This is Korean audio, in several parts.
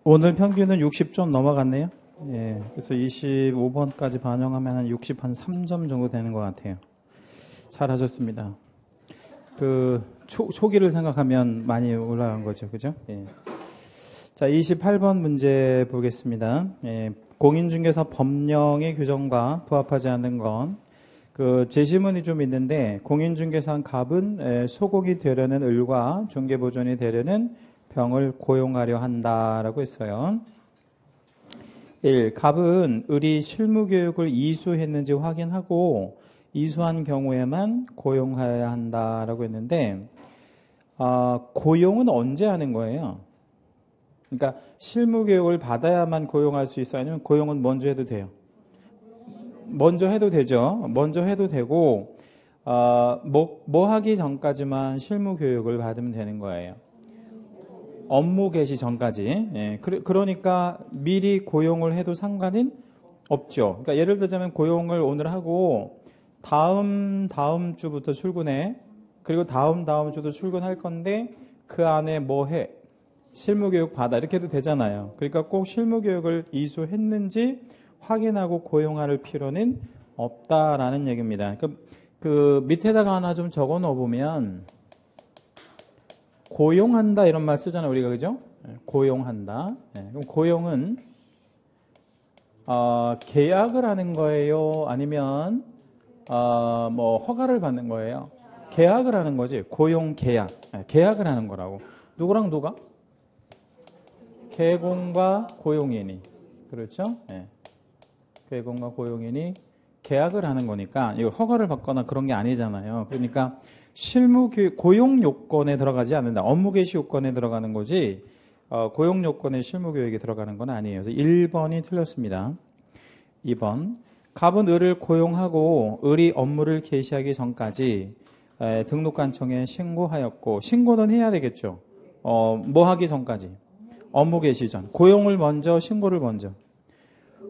오늘 평균은 60점 넘어갔네요. 예, 그래서 25번까지 반영하면 한 63점 정도 되는 것 같아요. 잘하셨습니다. 초기를 생각하면 많이 올라간 거죠. 그죠? 예. 자, 28번 문제 보겠습니다. 예, 공인중개사 법령의 규정과 부합하지 않는 건, 제시문이 좀 있는데, 공인중개사 갑은 소공이 되려는 을과 중개보존이 되려는 병을 고용하려 한다라고 했어요. 1. 갑은 을이 실무교육을 이수했는지 확인하고 이수한 경우에만 고용하여야 한다라고 했는데, 고용은 언제 하는 거예요? 그러니까 실무교육을 받아야만 고용할 수 있어요? 아니면 고용은 먼저 해도 돼요? 먼저 해도 되죠. 먼저 해도 되고, 뭐 하기 전까지만 실무교육을 받으면 되는 거예요. 업무 개시 전까지. 예, 그러니까 미리 고용을 해도 상관은 없죠. 그러니까 예를 들자면 고용을 오늘 하고 다음 주부터 출근해. 그리고 다음 주도 출근할 건데 그 안에 뭐 해? 실무교육 받아. 이렇게 해도 되잖아요. 그러니까 꼭 실무교육을 이수했는지 확인하고 고용할 필요는 없다라는 얘기입니다. 그 밑에다가 하나 좀 적어 넣어 보면 고용한다 이런 말 쓰잖아요. 우리가 그죠? 고용한다. 그럼 고용은 계약을 하는 거예요? 아니면 뭐 허가를 받는 거예요? 계약을 하는 거지. 고용 계약. 계약을 하는 거라고. 누구랑 누가? 계공과 고용인이. 그렇죠? 계공과 고용인이 계약을 하는 거니까 이거 허가를 받거나 그런 게 아니잖아요. 그러니까 실무교육, 고용 요건에 들어가지 않는다. 업무 개시 요건에 들어가는 거지, 고용 요건에 실무교육이 들어가는 건 아니에요. 그래서 1번이 틀렸습니다. 2번. 갑은 을을 고용하고 을이 업무를 개시하기 전까지 등록관청에 신고하였고, 신고는 해야 되겠죠. 뭐 하기 전까지? 업무 개시 전. 고용을 먼저, 신고를 먼저.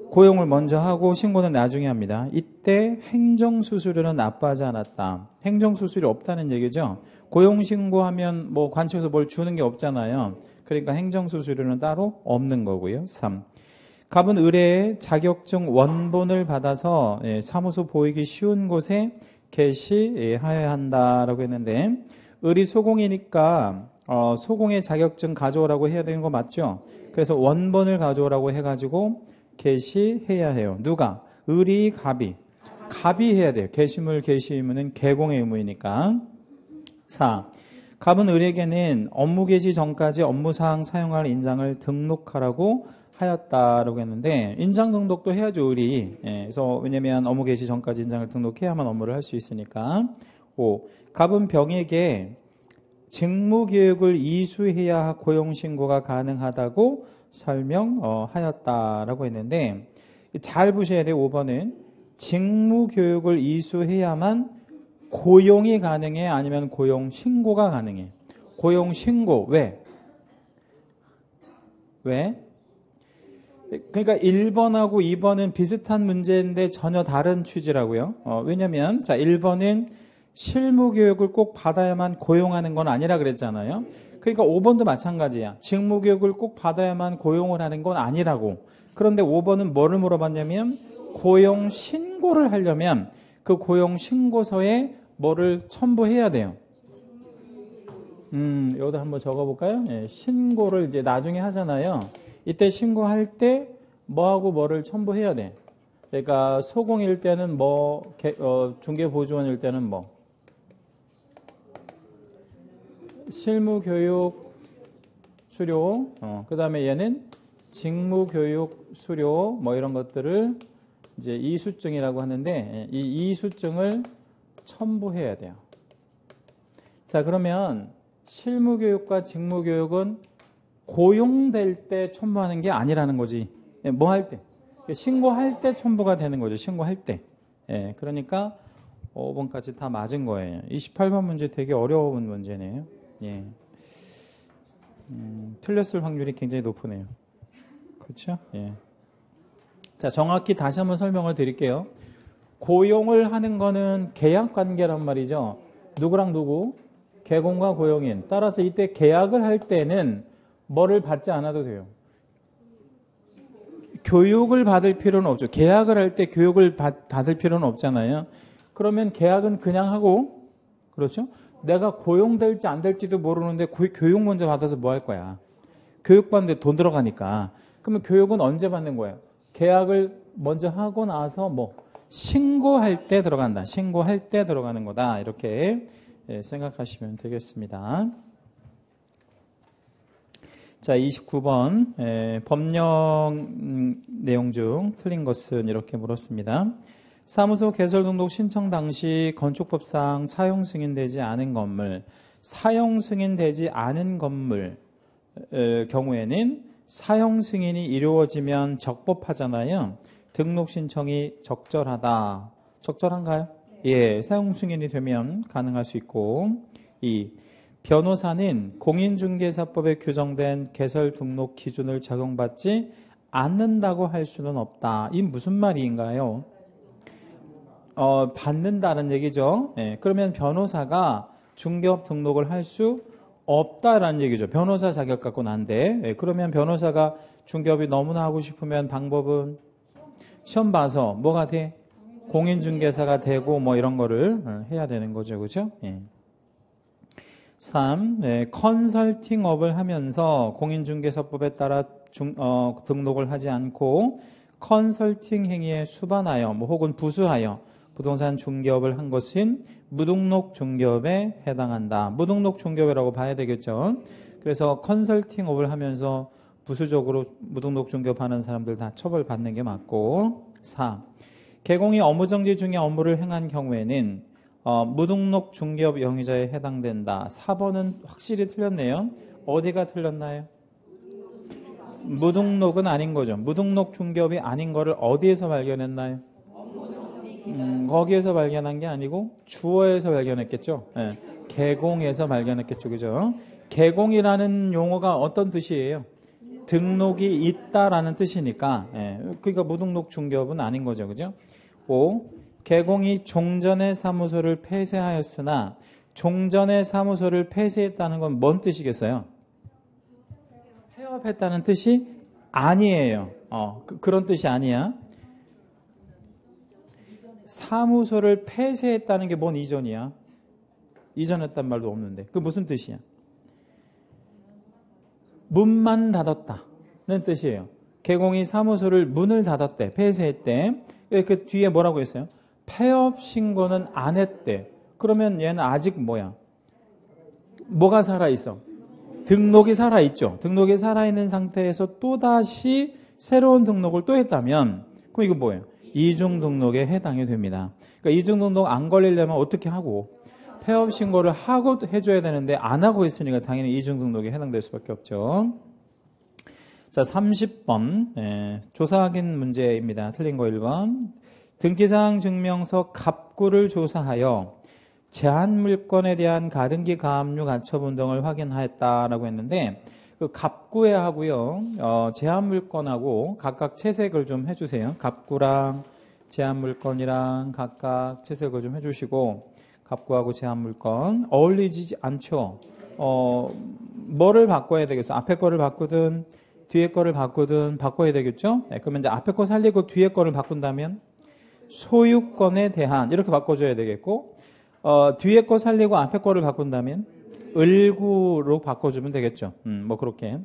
고용을 먼저 하고 신고는 나중에 합니다. 이때 행정수수료는 납부하지 않았다. 행정수수료 없다는 얘기죠. 고용신고하면 뭐 관청에서 뭘 주는 게 없잖아요. 그러니까 행정수수료는 따로 없는 거고요. 3. 갑은 의뢰의 자격증 원본을 받아서 사무소 보이기 쉬운 곳에 게시하여야 한다라고 했는데, 을이 소공이니까 소공의 자격증 가져오라고 해야 되는 거 맞죠? 그래서 원본을 가져오라고 해가지고 게시해야 해요. 누가? 을이 갑이. 갑이 해야 돼요. 게시물 게시의무는 계공의 의무이니까. 4. 갑은 을에게는 업무 개시 전까지 업무사항 사용할 인장을 등록하라고 하였다라고 했는데, 인장 등록도 해야죠, 을이. 그래서 왜냐면 업무 개시 전까지 인장을 등록해야만 업무를 할 수 있으니까. 5. 갑은 병에게 직무교육을 이수해야 고용신고가 가능하다고 설명하였다라고 했는데, 잘 보셔야 돼요. 5번은 직무교육을 이수해야만 고용이 가능해? 아니면 고용신고가 가능해? 고용신고. 왜? 그러니까 1번하고 2번은 비슷한 문제인데 전혀 다른 취지라고요. 왜냐면, 자, 1번은 실무교육을 꼭 받아야만 고용하는 건 아니라 그랬잖아요. 그러니까 5번도 마찬가지야. 직무교육을 꼭 받아야만 고용을 하는 건 아니라고. 그런데 5번은 뭐를 물어봤냐면, 고용신고를 하려면 그 고용신고서에 뭐를 첨부해야 돼요? 여기다 한번 적어볼까요? 신고를 이제 나중에 하잖아요. 이때 신고할 때 뭐하고 뭐를 첨부해야 돼? 그러니까 소공일 때는 뭐, 중개보조원일 때는 뭐, 실무교육 수료, 그 다음에 얘는 직무교육 수료, 뭐 이런 것들을 이제 이수증이라고 하는데, 이 이수증을 첨부해야 돼요. 자, 그러면 실무교육과 직무교육은 고용될 때 첨부하는 게 아니라는 거지. 뭐 할 때? 신고할 때 첨부가 되는 거죠. 신고할 때. 그러니까 5번까지 다 맞은 거예요. 28번 문제 되게 어려운 문제네요. 틀렸을 확률이 굉장히 높으네요. 그렇죠? 자, 정확히 다시 한번 설명을 드릴게요. 고용을 하는 거는 계약 관계란 말이죠. 누구랑 누구? 계공과 고용인. 따라서 이때 계약을 할 때는 뭐를 받지 않아도 돼요. 교육을 받을 필요는 없죠. 계약을 할 때 교육을 받을 필요는 없잖아요. 그러면 계약은 그냥 하고, 그렇죠? 내가 고용될지 안 될지도 모르는데 교육 먼저 받아서 뭐 할 거야? 교육 받는데 돈 들어가니까. 그러면 교육은 언제 받는 거예요? 계약을 먼저 하고 나서 뭐 신고할 때 들어간다. 신고할 때 들어가는 거다. 이렇게 생각하시면 되겠습니다. 자, 29번 법령 내용 중 틀린 것은 이렇게 물었습니다. 사무소 개설 등록 신청 당시 건축법상 사용 승인되지 않은 건물, 사용 승인되지 않은 건물 경우에는 사용 승인이 이루어지면 적법하잖아요. 등록 신청이 적절하다. 적절한가요? 예, 사용 승인이 되면 가능할 수 있고. 2. 변호사는 공인중개사법에 규정된 개설 등록 기준을 적용받지 않는다고 할 수는 없다. 이 무슨 말인가요? 받는다는 얘기죠. 예, 그러면 변호사가 중개업 등록을 할 수 없다라는 얘기죠. 변호사 자격 갖고는 안 돼. 예, 그러면 변호사가 중개업이 너무나 하고 싶으면 방법은 시험 봐서 뭐가 돼? 공인중개사가 되고 뭐 이런 거를 해야 되는 거죠. 그죠? 예. 3. 컨설팅업을 하면서 공인중개사법에 따라 등록을 하지 않고 컨설팅 행위에 수반하여 혹은 부수하여 부동산 중개업을 한 것은 무등록 중개업에 해당한다. 무등록 중개업이라고 봐야 되겠죠. 그래서 컨설팅업을 하면서 부수적으로 무등록 중개업하는 사람들 다 처벌받는 게 맞고. 4. 개공이 업무정지 중에 업무를 행한 경우에는 무등록 중개업 영위자에 해당된다. 4번은 확실히 틀렸네요. 어디가 틀렸나요? 무등록은 아닌 거죠. 무등록 중개업이 아닌 거를 어디에서 발견했나요? 거기에서 발견한 게 아니고 주어에서 발견했겠죠. 네. 개공에서 발견했겠죠. 그죠? 개공이라는 용어가 어떤 뜻이에요? 등록이 있다라는 뜻이니까. 네. 그러니까 무등록 중개업은 아닌 거죠. 그죠? 5. 개공이 종전의 사무소를 폐쇄하였으나 종전의 사무소를 폐쇄했다는 건 뭔 뜻이겠어요? 폐업했다는 뜻이 아니에요. 그런 뜻이 아니야. 사무소를 폐쇄했다는 게 뭔 이전이야? 이전했단 말도 없는데. 그 무슨 뜻이야? 문만 닫았다는 뜻이에요. 개공이 사무소를 문을 닫았대. 폐쇄했대. 그 뒤에 뭐라고 했어요? 폐업 신고는 안 했대. 그러면 얘는 아직 뭐야? 뭐가 살아있어? 등록이 살아있죠. 등록이 살아있는 상태에서 또다시 새로운 등록을 또 했다면 그럼 이거 뭐예요? 이중 등록에 해당이 됩니다. 그러니까 이중 등록 안 걸리려면 어떻게 하고? 폐업 신고를 하고 해줘야 되는데 안 하고 있으니까 당연히 이중 등록에 해당될 수밖에 없죠. 자, 30번 조사 확인 문제입니다. 틀린 거 1번. 등기사항 증명서 갑구를 조사하여 제한물건에 대한 가등기 가압류 가처분 등을 확인하였다라고 했는데 그 갑구에 하고요 제한물건하고 각각 채색을 좀 해주세요. 갑구랑 제한물건이랑 각각 채색을 좀 해주시고 갑구하고 제한물건 어울리지 않죠. 뭐를 바꿔야 되겠어? 앞에 거를 바꾸든 뒤에 거를 바꾸든 바꿔야 되겠죠. 네, 그러면 이제 앞에 거 살리고 뒤에 거를 바꾼다면 소유권에 대한 이렇게 바꿔줘야 되겠고 뒤에 거 살리고 앞에 거를 바꾼다면 을구로 바꿔주면 되겠죠. 뭐 그렇게.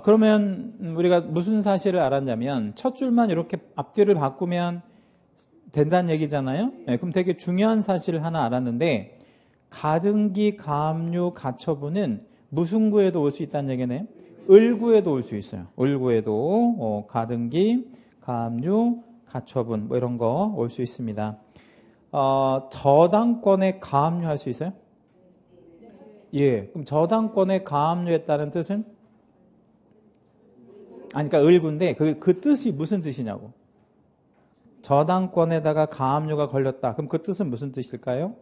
그러면 우리가 무슨 사실을 알았냐면 첫 줄만 이렇게 앞뒤를 바꾸면 된다는 얘기잖아요. 네, 그럼 되게 중요한 사실을 하나 알았는데 가등기, 가압류, 가처분은 무슨 구에도 올 수 있다는 얘기네. 을구에도 올 수 있어요. 을구에도 가등기, 가압류, 가처분 뭐 이런 거 올 수 있습니다. 저당권에 가압류할 수 있어요? 예. 그럼 저당권에 가압류했다는 뜻은? 그러니까 을구인데 그 뜻이 무슨 뜻이냐고. 저당권에다가 가압류가 걸렸다. 그럼 그 뜻은 무슨 뜻일까요?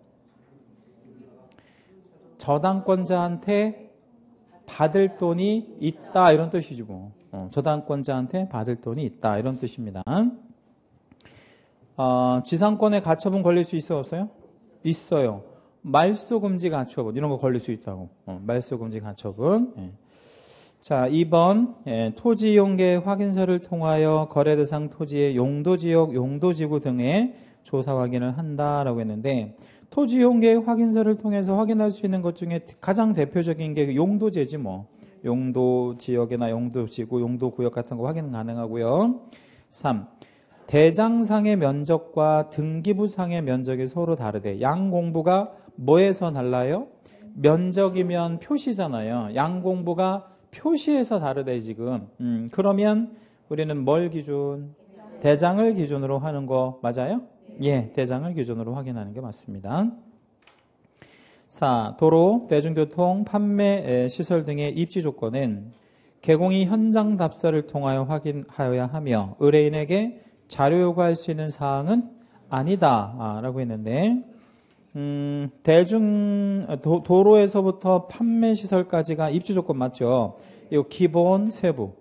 저당권자한테 받을 돈이 있다 이런 뜻이지 뭐. 저당권자한테 받을 돈이 있다 이런 뜻입니다. 지상권에 가처분 걸릴 수 있어요? 없어요? 있어요. 말소금지 가처분 이런 거 걸릴 수 있다고. 말소금지 가처분. 예. 자, 2번 토지 이용계획 확인서를 통하여 거래 대상 토지의 용도지역, 용도지구 등의 조사 확인을 한다라고 했는데 토지 이용계획 확인서를 통해서 확인할 수 있는 것 중에 가장 대표적인 게 용도제지 뭐. 용도지역이나 용도지구, 용도구역 같은 거 확인 가능하고요. 3. 대장상의 면적과 등기부상의 면적이 서로 다르대. 양공부가 뭐에서 달라요? 면적이면 표시잖아요. 양공부가 표시에서 다르대 지금. 그러면 우리는 뭘 기준? 대장을 기준으로 하는 거 맞아요? 예, 대장을 기준으로 확인하는 게 맞습니다. 4. 도로, 대중교통, 판매 시설 등의 입지 조건은 개공이 현장 답사를 통하여 확인하여야 하며 의뢰인에게 자료 요구할 수 있는 사항은 아니다 라고 했는데 도로에서부터 판매 시설까지가 입지 조건 맞죠? 이거 기본, 세부.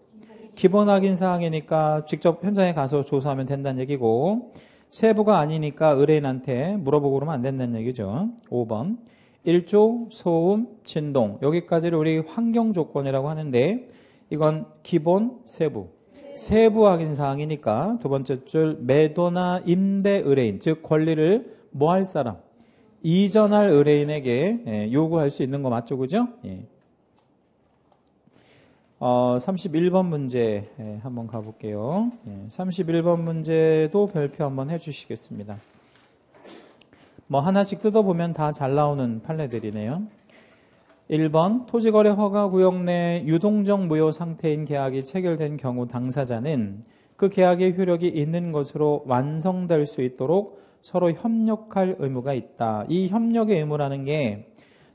기본 확인 사항이니까 직접 현장에 가서 조사하면 된다는 얘기고 세부가 아니니까 의뢰인한테 물어보고 그러면 안 된다는 얘기죠. 5번. 일조, 소음, 진동. 여기까지를 우리 환경 조건이라고 하는데 이건 기본, 세부. 세부 확인 사항이니까 두 번째 줄 매도나 임대 의뢰인, 즉 권리를 뭐 할 사람? 이전할 의뢰인에게 요구할 수 있는 거 맞죠? 그죠? 예. 31번 문제 한번 가볼게요. 31번 문제도 별표 한번 해주시겠습니다. 뭐 하나씩 뜯어보면 다 잘 나오는 판례들이네요. 1번 토지거래 허가구역 내 유동적 무효 상태인 계약이 체결된 경우 당사자는 그 계약의 효력이 있는 것으로 완성될 수 있도록 서로 협력할 의무가 있다. 이 협력의 의무라는 게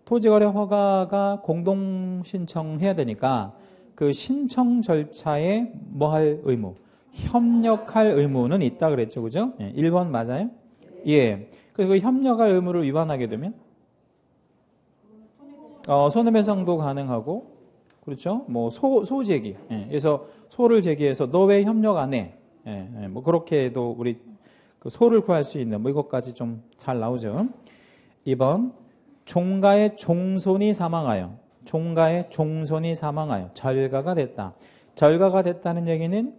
토지거래 허가가 공동 신청해야 되니까 그 신청 절차에 뭐 할 의무? 협력할 의무는 있다 그랬죠. 그죠? 1번 맞아요? 예. 그리고 협력할 의무를 위반하게 되면 손해배상도 가능하고 그렇죠? 뭐 소제기. 그래서 소를 제기해서 너 왜 협력 안 해? 뭐 그렇게도 우리 그 소를 구할 수 있는 뭐 이것까지 좀 잘 나오죠. 2번 종가의 종손이 사망하여 절가가 됐다. 절가가 됐다는 얘기는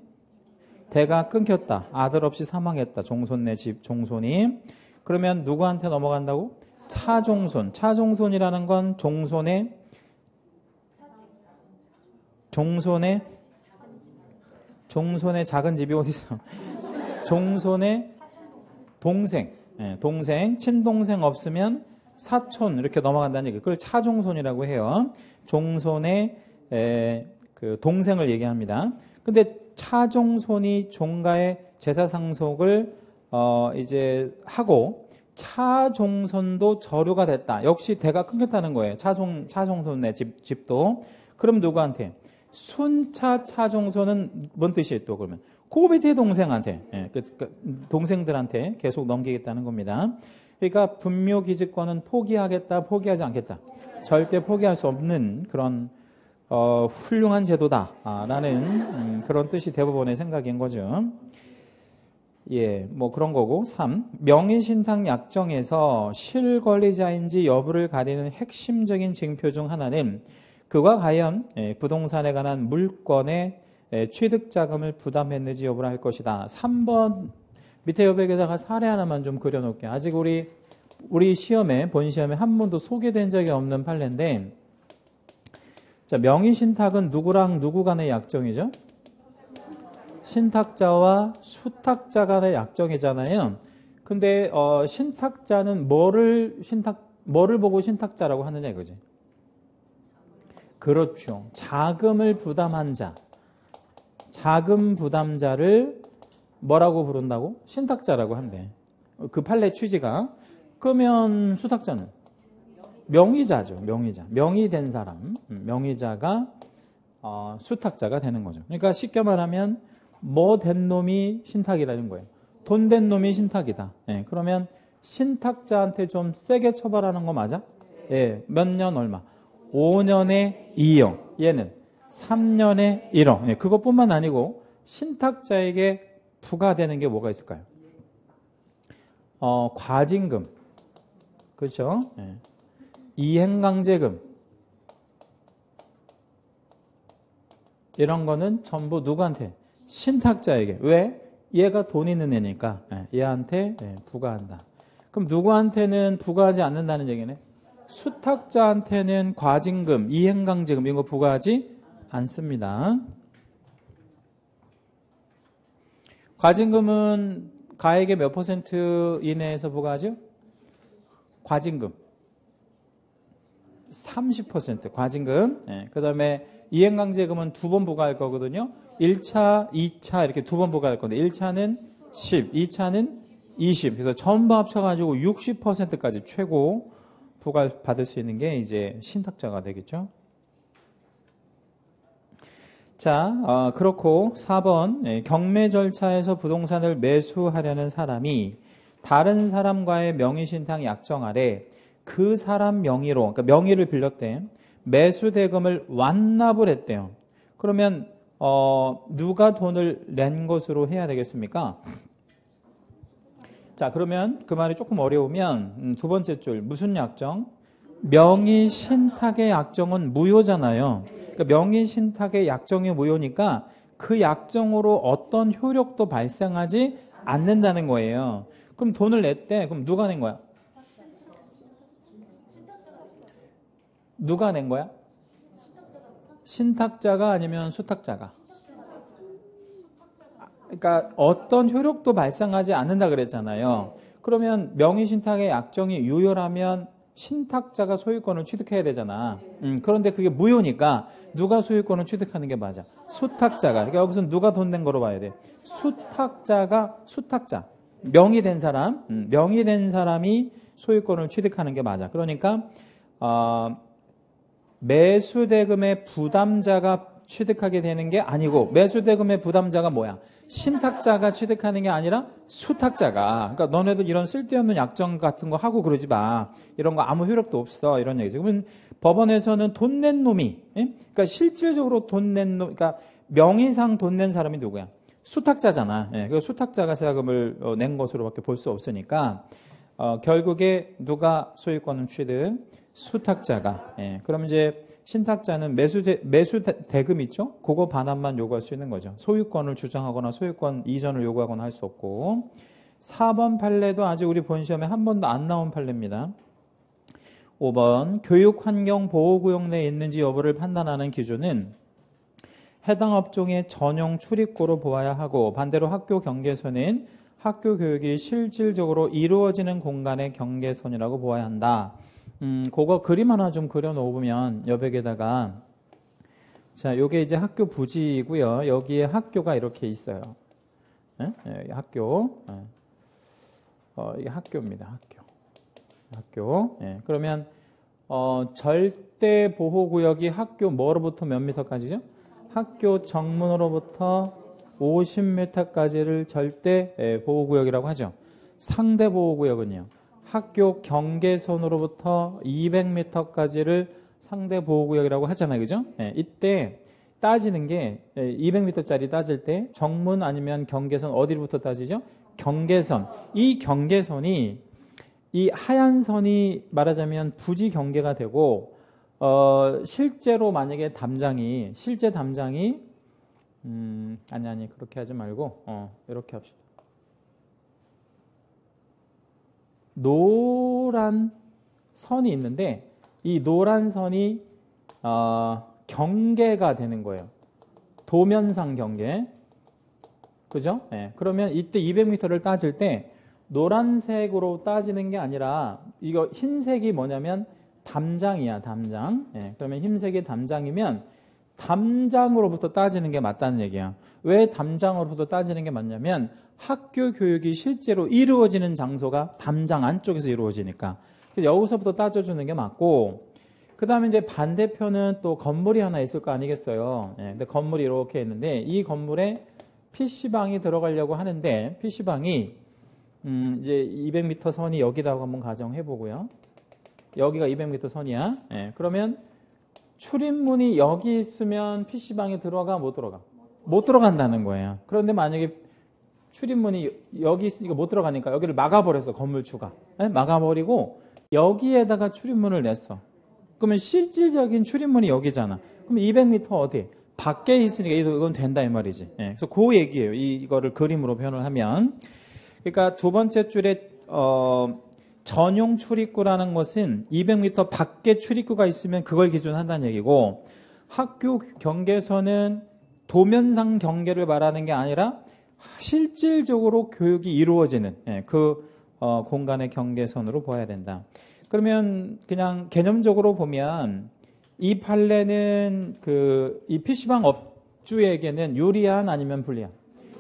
대가 끊겼다. 아들 없이 사망했다. 종손 집 종손이. 그러면 누구한테 넘어간다고? 차종손. 차종손이라는 건 종손의 작은 집이 어디 있어? 종손의 동생. 동생, 친동생 없으면 사촌 이렇게 넘어간다는 얘기. 그걸 차종손이라고 해요. 종손의 그 동생을 얘기합니다. 근데 차종손이 종가의 제사 상속을 이제 하고 차종손도 저류가 됐다. 역시 대가 끊겼다는 거예요. 차종손의 집도. 그럼 누구한테? 순차 차종손은 뭔 뜻이에요 또 그러면? 그 밑에 동생한테, 동생들한테 계속 넘기겠다는 겁니다. 그러니까 분묘기지권은 포기하겠다, 포기하지 않겠다. 절대 포기할 수 없는 그런 훌륭한 제도다라는 그런 뜻이 대부분의 생각인 거죠. 예, 뭐 그런 거고. 3. 명의신탁 약정에서 실권리자인지 여부를 가리는 핵심적인 징표 중 하나는 그가 과연 부동산에 관한 물권의 취득자금을 부담했는지 여부를 할 것이다. 3번 밑에 여백에다가 사례 하나만 좀 그려놓을게요. 아직 우리 시험에 본 시험에 한 번도 소개된 적이 없는 판례인데, 자 명의신탁은 누구랑 누구 간의 약정이죠? 신탁자와 수탁자 간의 약정이잖아요. 근데 신탁자는 뭐를 보고 신탁자라고 하느냐 이거지. 그렇죠. 자금을 부담한 자. 자금 부담자를 뭐라고 부른다고? 신탁자라고 한대. 그 판례 취지가. 그러면 수탁자는? 명의자죠. 명의자. 명의된 사람. 명의자가 수탁자가 되는 거죠. 그러니까 쉽게 말하면 뭐 된 놈이 신탁이라는 거예요. 돈 된 놈이 신탁이다. 예, 그러면 신탁자한테 좀 세게 처벌하는 거 맞아? 예, 몇 년 얼마? 5년에 2억. 얘는 3년에 1억. 예, 그것뿐만 아니고 신탁자에게 부과되는 게 뭐가 있을까요? 과징금. 그렇죠? 예. 이행강제금. 이런 거는 전부 누구한테? 신탁자에게. 왜? 얘가 돈 있는 애니까 얘한테 부과한다. 그럼 누구한테는 부과하지 않는다는 얘기네. 수탁자한테는 과징금, 이행강제금 이런 거 부과하지 않습니다. 과징금은 가액의 몇 퍼센트 이내에서 부과하죠? 과징금 30% 과징금. 그 다음에 이행강제금은 2번 부과할 거거든요. 1차, 2차 이렇게 2번 부과할 건데 1차는 10, 2차는 20. 그래서 전부 합쳐가지고 60%까지 최고 부과받을 수 있는 게 이제 신탁자가 되겠죠. 자, 그렇고 4번 경매 절차에서 부동산을 매수하려는 사람이 다른 사람과의 명의신탁 약정 아래 그 사람 명의로, 그러니까 명의를 빌렸대. 매수 대금을 완납을 했대요. 그러면 누가 돈을 낸 것으로 해야 되겠습니까? 자, 그러면 그 말이 조금 어려우면 두 번째 줄 무슨 약정? 명의신탁의 약정은 무효잖아요. 그러니까 명의신탁의 약정이 무효니까 그 약정으로 어떤 효력도 발생하지 않는다는 거예요. 그럼 돈을 냈대. 그럼 누가 낸 거야? 누가 낸 거야? 신탁자가 아니면 수탁자가? 그러니까 어떤 효력도 발생하지 않는다 그랬잖아요. 그러면 명의신탁의 약정이 유효라면 신탁자가 소유권을 취득해야 되잖아. 그런데 그게 무효니까 누가 소유권을 취득하는 게 맞아? 수탁자가. 그러니까 여기서 누가 돈 낸 거로 봐야 돼? 수탁자가 수탁자. 명의된 사람, 명의된 사람이 소유권을 취득하는 게 맞아. 그러니까 매수대금의 부담자가 취득하게 되는 게 아니고 매수대금의 부담자가 뭐야? 신탁자가 취득하는 게 아니라 수탁자가. 그러니까 너네들 이런 쓸데없는 약정 같은 거 하고 그러지 마. 이런 거 아무 효력도 없어. 이런 얘기죠. 그러면 법원에서는 돈 낸 놈이, 그러니까 실질적으로 돈 낸 놈, 그러니까 명의상 돈 낸 사람이 누구야? 수탁자잖아. 그 수탁자가 세금을 낸 것으로밖에 볼 수 없으니까 결국에 누가 소유권을 취득? 수탁자가. 그럼 이제 신탁자는 매수 대금 있죠? 그거 반환만 요구할 수 있는 거죠. 소유권을 주장하거나 소유권 이전을 요구하거나 할 수 없고. 4번 판례도 아직 우리 본 시험에 한 번도 안 나온 판례입니다. 5번 교육환경보호구역 내에 있는지 여부를 판단하는 기준은 해당 업종의 전용 출입구로 보아야 하고 반대로 학교 경계선은 학교 교육이 실질적으로 이루어지는 공간의 경계선이라고 보아야 한다. 그거 그림 하나 좀 그려놓으면 여백에다가 자, 요게 이제 학교 부지이고요. 여기에 학교가 이렇게 있어요. 학교. 이게 학교입니다. 학교. 그러면 절대 보호구역이 학교 뭐로부터 몇 미터까지죠? 학교 정문으로부터 50m까지를 절대 보호구역이라고 하죠. 상대 보호구역은요. 학교 경계선으로부터 200m까지를 상대 보호구역이라고 하잖아요. 그죠? 이때 따지는 게 200m짜리 따질 때 정문 아니면 경계선 어디로부터 따지죠? 경계선. 이 경계선이 이 하얀 선이 말하자면 부지 경계가 되고 실제로 만약에 실제 담장이 아니 그렇게 하지 말고 이렇게 합시다. 노란 선이 있는데 이 노란 선이 경계가 되는 거예요. 도면상 경계. 그죠? 그러면 이때 200m를 따질 때 노란색으로 따지는 게 아니라 이거 흰색이 뭐냐면 담장이야, 담장. 그러면 흰색이 담장이면 담장으로부터 따지는 게 맞다는 얘기야. 왜 담장으로부터 따지는 게 맞냐면 학교 교육이 실제로 이루어지는 장소가 담장 안쪽에서 이루어지니까. 그래서 여기서부터 따져주는 게 맞고, 그 다음에 이제 반대편은 또 건물이 하나 있을 거 아니겠어요. 근데 건물이 이렇게 있는데 이 건물에 PC방이 들어가려고 하는데 PC방이 이제 200m 선이 여기라고 한번 가정해 보고요. 여기가 200m 선이야. 그러면 출입문이 여기 있으면 PC방에 들어가 못 들어가? 못 들어간다는 거예요. 그런데 만약에 출입문이 여기 있으니까 못 들어가니까 여기를 막아버렸어. 건물주가. 막아버리고 여기에다가 출입문을 냈어. 그러면 실질적인 출입문이 여기잖아. 그럼 200m 어디? 밖에 있으니까 이건 된다 이 말이지. 예, 그래서 그 얘기예요. 이거를 그림으로 표현을 하면. 그러니까 두 번째 줄에 전용 출입구라는 것은 200m 밖에 출입구가 있으면 그걸 기준한다는 얘기고, 학교 경계선은 도면상 경계를 말하는 게 아니라 실질적으로 교육이 이루어지는 그 공간의 경계선으로 봐야 된다. 그러면 그냥 개념적으로 보면 이 판례는 이 PC방 업주에게는 유리한 아니면 불리한?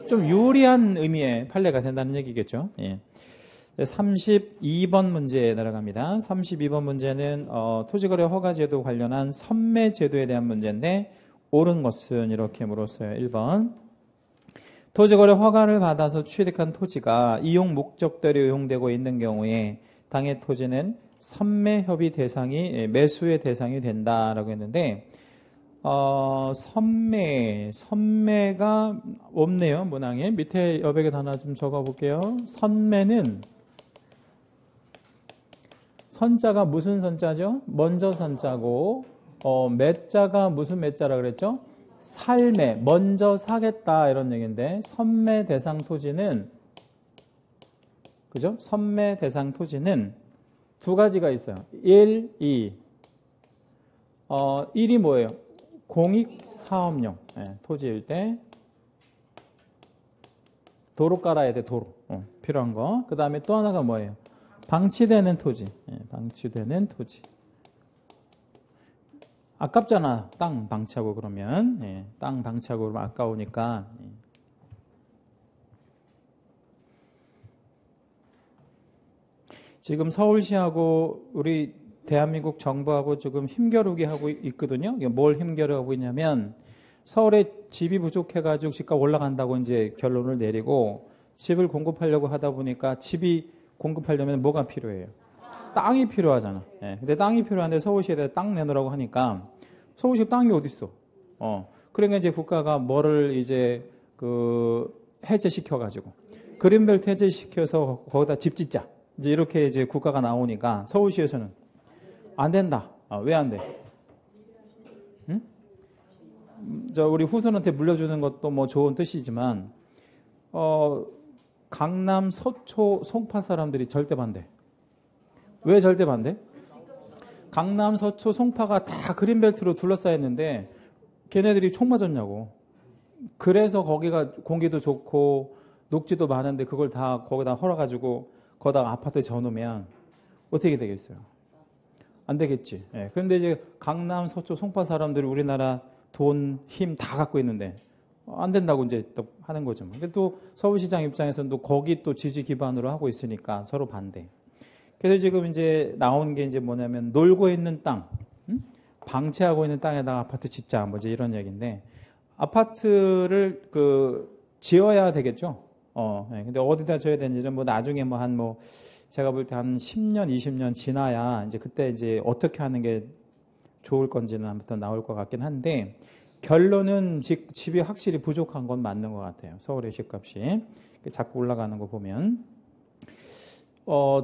좀 유리한 의미의 판례가 된다는 얘기겠죠. 예. 32번 문제에 들어갑니다. 32번 문제는 토지거래 허가제도 관련한 선매제도에 대한 문제인데, 옳은 것은 이렇게 물었어요. 1번. 토지거래 허가를 받아서 취득한 토지가 이용 목적대로 이용되고 있는 경우에 당해 토지는 선매협의 대상이, 매수의 대상이 된다라고 했는데, 선매가 없네요. 문항에. 밑에 여백에 하나 좀 적어 볼게요. 선매는 선자가 무슨 선자죠? 먼저 선자고, 매자가 무슨 매자라 그랬죠? 살매, 먼저 사겠다 이런 얘기인데, 선매 대상 토지는, 그죠? 선매 대상 토지는 두 가지가 있어요. 1, 2. 1이 뭐예요? 공익사업용 토지일 때 도로 깔아야 돼. 도로 필요한 거. 그 다음에 또 하나가 뭐예요? 방치되는 토지. 방치되는 토지. 아깝잖아. 땅 방치하고 그러면. 땅 방치하고 그러면 아까우니까. 지금 서울시하고 우리 대한민국 정부하고 조금 힘겨루기 하고 있거든요. 뭘 힘겨루고 있냐면, 서울에 집이 부족해가지고 집값 올라간다고 이제 결론을 내리고, 집을 공급하려고 하다 보니까 집이 공급하려면 뭐가 필요해요? 땅이 필요하잖아. 근데 땅이 필요한데 서울시에 땅 내놓으라고 하니까, 서울시 땅이 어딨어? 그러니까 이제 국가가 뭐를 이제 해제시켜가지고, 그린벨트 해제시켜서 거기다 집 짓자. 이제 이렇게 이제 국가가 나오니까 서울시에서는 안 된다. 왜 안 돼? 응? 우리 후손한테 물려주는 것도 뭐 좋은 뜻이지만, 강남, 서초, 송파 사람들이 절대 반대. 왜 절대 반대? 강남, 서초, 송파가 다 그린벨트로 둘러싸였는데 걔네들이 총 맞았냐고. 그래서 거기가 공기도 좋고 녹지도 많은데 그걸 다 거기다 헐어가지고 거기다가 아파트 져놓으면 어떻게 되겠어요? 안 되겠지. 그런데 이제 강남, 서초, 송파 사람들이 우리나라 돈, 힘 다 갖고 있는데 안 된다고 이제 또 하는 거죠. 근데 또 서울시장 입장에서는 또 거기 또 지지 기반으로 하고 있으니까 서로 반대. 그래서 지금 이제 나온 게 이제 뭐냐면, 놀고 있는 땅, 방치하고 있는 땅에다가 아파트 짓자, 뭐지 이런 얘기인데, 아파트를 지어야 되겠죠. 근데 어디다 지어야 되는지는 뭐 나중에 제가 볼 때 한 10년, 20년 지나야 이제 그때 이제 어떻게 하는 게 좋을 건지는 아무튼 나올 것 같긴 한데, 결론은 집이 확실히 부족한 건 맞는 것 같아요. 서울의 집값이 자꾸 올라가는 거 보면.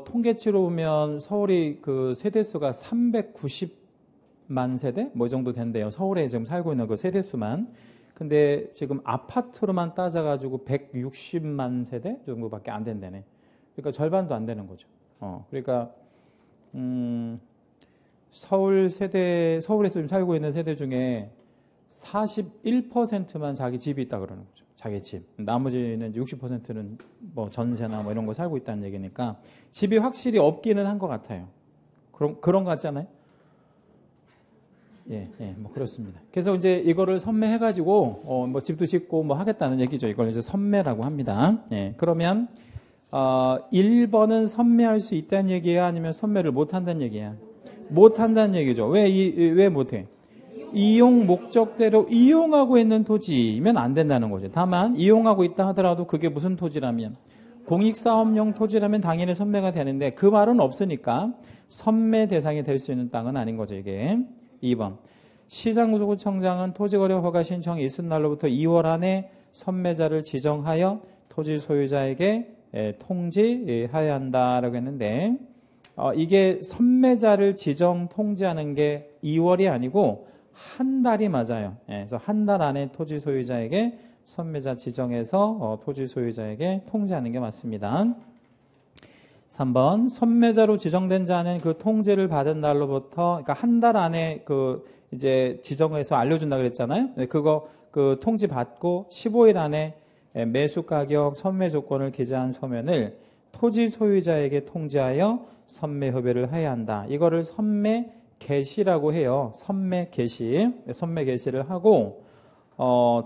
통계치로 보면 서울이 세대수가 390만 세대? 뭐 이 정도 된대요. 서울에 지금 살고 있는 그 세대수만. 근데 지금 아파트로만 따져가지고 160만 세대 정도밖에 안 된다네. 그러니까 절반도 안 되는 거죠. 그러니까, 서울에서 지금 살고 있는 세대 중에 41%만 자기 집이 있다 그러는 거죠. 자기 집. 나머지는 60%는 뭐 전세나 뭐 이런 거 살고 있다는 얘기니까 집이 확실히 없기는 한 것 같아요. 그런 거 같잖아요. 뭐 그렇습니다. 그래서 이제 이거를 선매해가지고 뭐 집도 짓고 뭐 하겠다는 얘기죠. 이걸 이제 선매라고 합니다. 그러면 1번은 선매할 수 있다는 얘기야, 아니면 선매를 못 한다는 얘기야? 못 한다는 얘기죠. 왜 못해? 이용 목적대로 이용하고 있는 토지면 안 된다는 거죠. 다만 이용하고 있다 하더라도 그게 무슨 토지라면, 공익사업용 토지라면 당연히 선매가 되는데 그 말은 없으니까 선매 대상이 될 수 있는 땅은 아닌 거죠. 이게 2번. 시장구청장은 토지거래 허가 신청이 있은 날로부터 2월 안에 선매자를 지정하여 토지 소유자에게 통지해야 한다라고 했는데, 이게 선매자를 지정 통지하는 게 2월이 아니고 한 달이 맞아요. 예, 그래서 한 달 안에 토지 소유자에게 선매자 지정해서 토지 소유자에게 통지하는 게 맞습니다. 3번 선매자로 지정된 자는 그 통지를 받은 날로부터 그러니까 한 달 안에 그 이제 지정해서 알려준다 그랬잖아요. 그거 그 통지 받고 15일 안에 매수 가격 선매 조건을 기재한 서면을 토지 소유자에게 통지하여 선매 협의를 해야 한다. 이거를 선매 개시라고 해요. 선매 개시. 선매 개시를 하고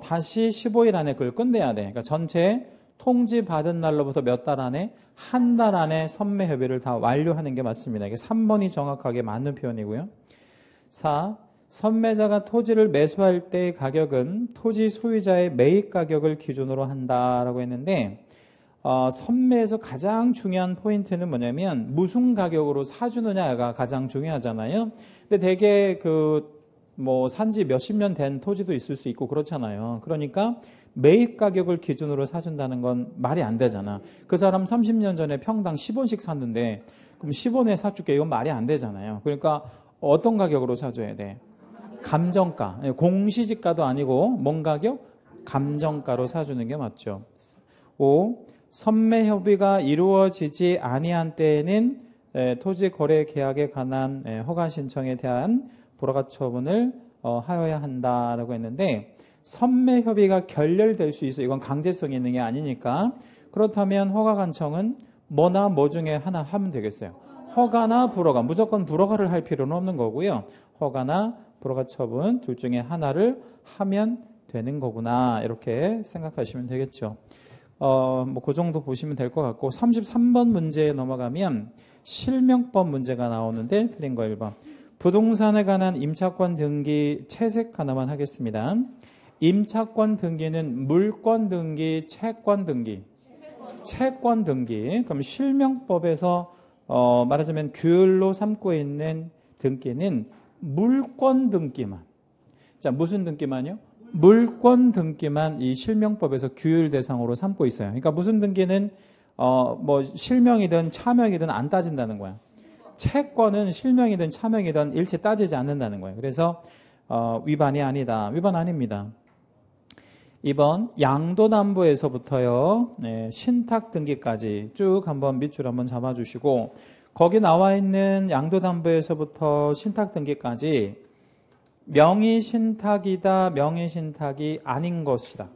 다시 15일 안에 그걸 끝내야 돼. 그러니까 전체 통지 받은 날로부터 몇 달 안에 한 달 안에 선매 협의를 다 완료하는 게 맞습니다. 이게 3번이 정확하게 맞는 표현이고요. 4. 선매자가 토지를 매수할 때의 가격은 토지 소유자의 매입 가격을 기준으로 한다라고 했는데 선매에서 가장 중요한 포인트는 뭐냐면 무슨 가격으로 사주느냐가 가장 중요하잖아요. 근데 되게 뭐 산지 몇십 년 된 토지도 있을 수 있고 그렇잖아요. 그러니까 매입 가격을 기준으로 사준다는 건 말이 안 되잖아. 그 사람 30년 전에 평당 10원씩 샀는데 그럼 10원에 사줄게 이건 말이 안 되잖아요. 그러니까 어떤 가격으로 사줘야 돼? 감정가. 공시지가도 아니고 뭔 가격? 감정가로 사주는 게 맞죠. 5. 선매 협의가 이루어지지 아니한 때에는 토지 거래 계약에 관한 허가 신청에 대한 불허가 처분을 하여야 한다라고 했는데 선매 협의가 결렬될 수 있어. 이건 강제성이 있는 게 아니니까. 그렇다면 허가 간청은 뭐나 뭐 중에 하나 하면 되겠어요. 허가나 불허가. 무조건 불허가를 할 필요는 없는 거고요. 허가나 불허가 처분 둘 중에 하나를 하면 되는 거구나. 이렇게 생각하시면 되겠죠. 뭐 그 정도 보시면 될 것 같고 33번 문제에 넘어가면 실명법 문제가 나오는데 틀린 거 1번. 부동산에 관한 임차권 등기 채색 하나만 하겠습니다. 임차권 등기는 물권 등기, 채권 등기. 채권 등기. 그럼 실명법에서 말하자면 규율로 삼고 있는 등기는 물권 등기만. 자, 무슨 등기만요? 물권 등기만 이 실명법에서 규율 대상으로 삼고 있어요. 그러니까 무슨 등기는 뭐 실명이든 차명이든 안 따진다는 거야. 채권은 실명이든 차명이든 일체 따지지 않는다는 거예요. 그래서 위반이 아니다. 위반 아닙니다. 2번 양도담보에서부터요. 신탁 등기까지 쭉 한번 밑줄 한번 잡아주시고 거기 나와 있는 양도담보에서부터 신탁 등기까지 명의신탁이다, 명의신탁이 아닌 것이다.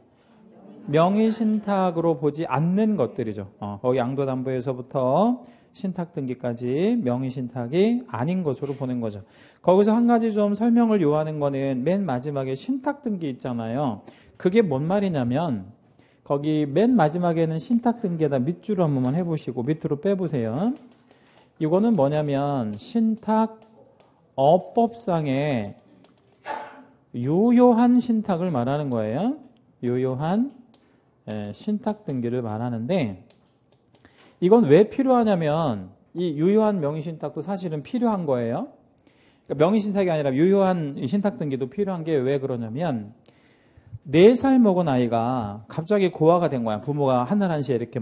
명의신탁으로 보지 않는 것들이죠. 거기 양도담보에서부터 신탁 등기까지 명의신탁이 아닌 것으로 보는 거죠. 거기서 한 가지 좀 설명을 요하는 거는 맨 마지막에 신탁 등기 있잖아요. 그게 뭔 말이냐면 거기 맨 마지막에는 신탁 등기에다 밑줄을 한 번만 해보시고 밑으로 빼보세요. 이거는 뭐냐면 신탁 어법상의 유효한 신탁을 말하는 거예요. 유효한 신탁 등기를 말하는데 이건 왜 필요하냐면 이 유효한 명의신탁도 사실은 필요한 거예요. 그러니까 명의신탁이 아니라 유효한 신탁 등기도 필요한 게 왜 그러냐면 4살 먹은 아이가 갑자기 고아가 된 거야. 부모가 하늘 한시에 이렇게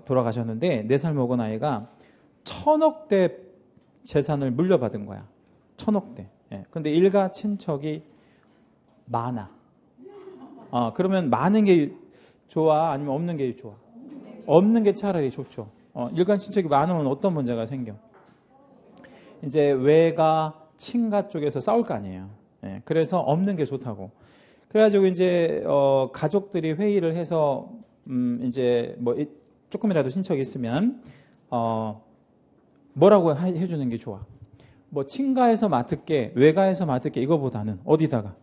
돌아가셨는데 4살 먹은 아이가 1000억대 재산을 물려받은 거야. 1000억대. 근데 일가 친척이 많아. 그러면 많은 게 좋아? 아니면 없는 게 좋아? 없는 게 차라리 좋죠. 일가 친척이 많으면 어떤 문제가 생겨? 이제 외가, 친가 쪽에서 싸울 거 아니에요. 그래서 없는 게 좋다고. 그래가지고 이제 가족들이 회의를 해서 이제 뭐 조금이라도 친척이 있으면 뭐라고 해주는 게 좋아? 뭐 친가에서 맡을게, 외가에서 맡을게 이거보다는 어디다가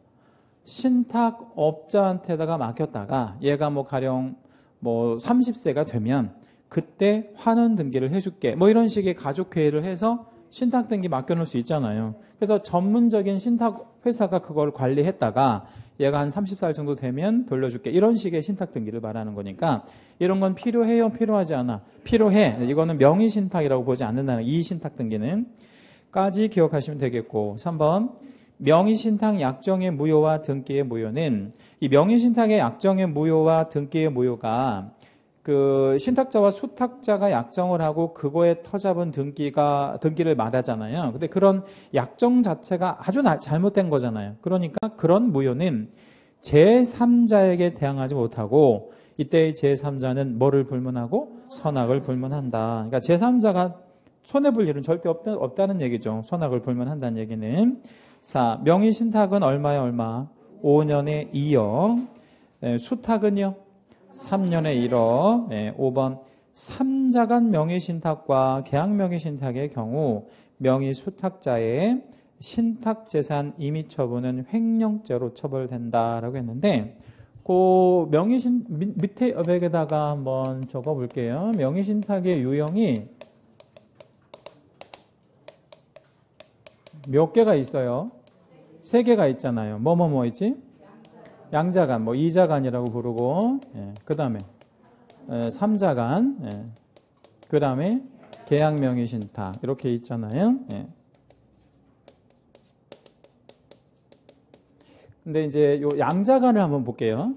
신탁업자한테다가 맡겼다가 얘가 뭐 가령 뭐 30세가 되면 그때 환원 등기를 해줄게. 뭐 이런 식의 가족 회의를 해서 신탁 등기 맡겨놓을 수 있잖아요. 그래서 전문적인 신탁 회사가 그걸 관리했다가 얘가 한 30살 정도 되면 돌려줄게. 이런 식의 신탁 등기를 말하는 거니까 이런 건 필요해요? 필요하지 않아? 필요해. 이거는 명의신탁이라고 보지 않는다는 이 신탁 등기는 까지 기억하시면 되겠고 3번 명의신탁 약정의 무효와 등기의 무효는 이 명의신탁의 약정의 무효와 등기의 무효가 그 신탁자와 수탁자가 약정을 하고 그거에 터잡은 등기를 말하잖아요. 근데 그런 약정 자체가 아주 잘못된 거잖아요. 그러니까 그런 무효는 제3자에게 대항하지 못하고 이때의 제3자는 뭐를 불문하고 선악을 불문한다. 그러니까 제3자가 손해볼 일은 절대 없다는 얘기죠. 선악을 불문한다는 얘기는. 자, 명의신탁은 얼마에 얼마? 5년에 2억. 수탁은요? 3년에 1억. 5번. 3자간 명의신탁과 계약명의신탁의 경우 명의수탁자의 신탁재산 임의처분은 횡령죄로 처벌된다라고 했는데 그 밑에 여백에다가 한번 적어볼게요. 명의신탁의 유형이 몇 개가 있어요? 3개가 있잖아요. 뭐 있지? 양자간, 뭐 이자간이라고 부르고, 그 다음에 3자간, 그 다음에 계약명의신탁 이렇게 있잖아요. 근데 이제 요 양자간을 한번 볼게요.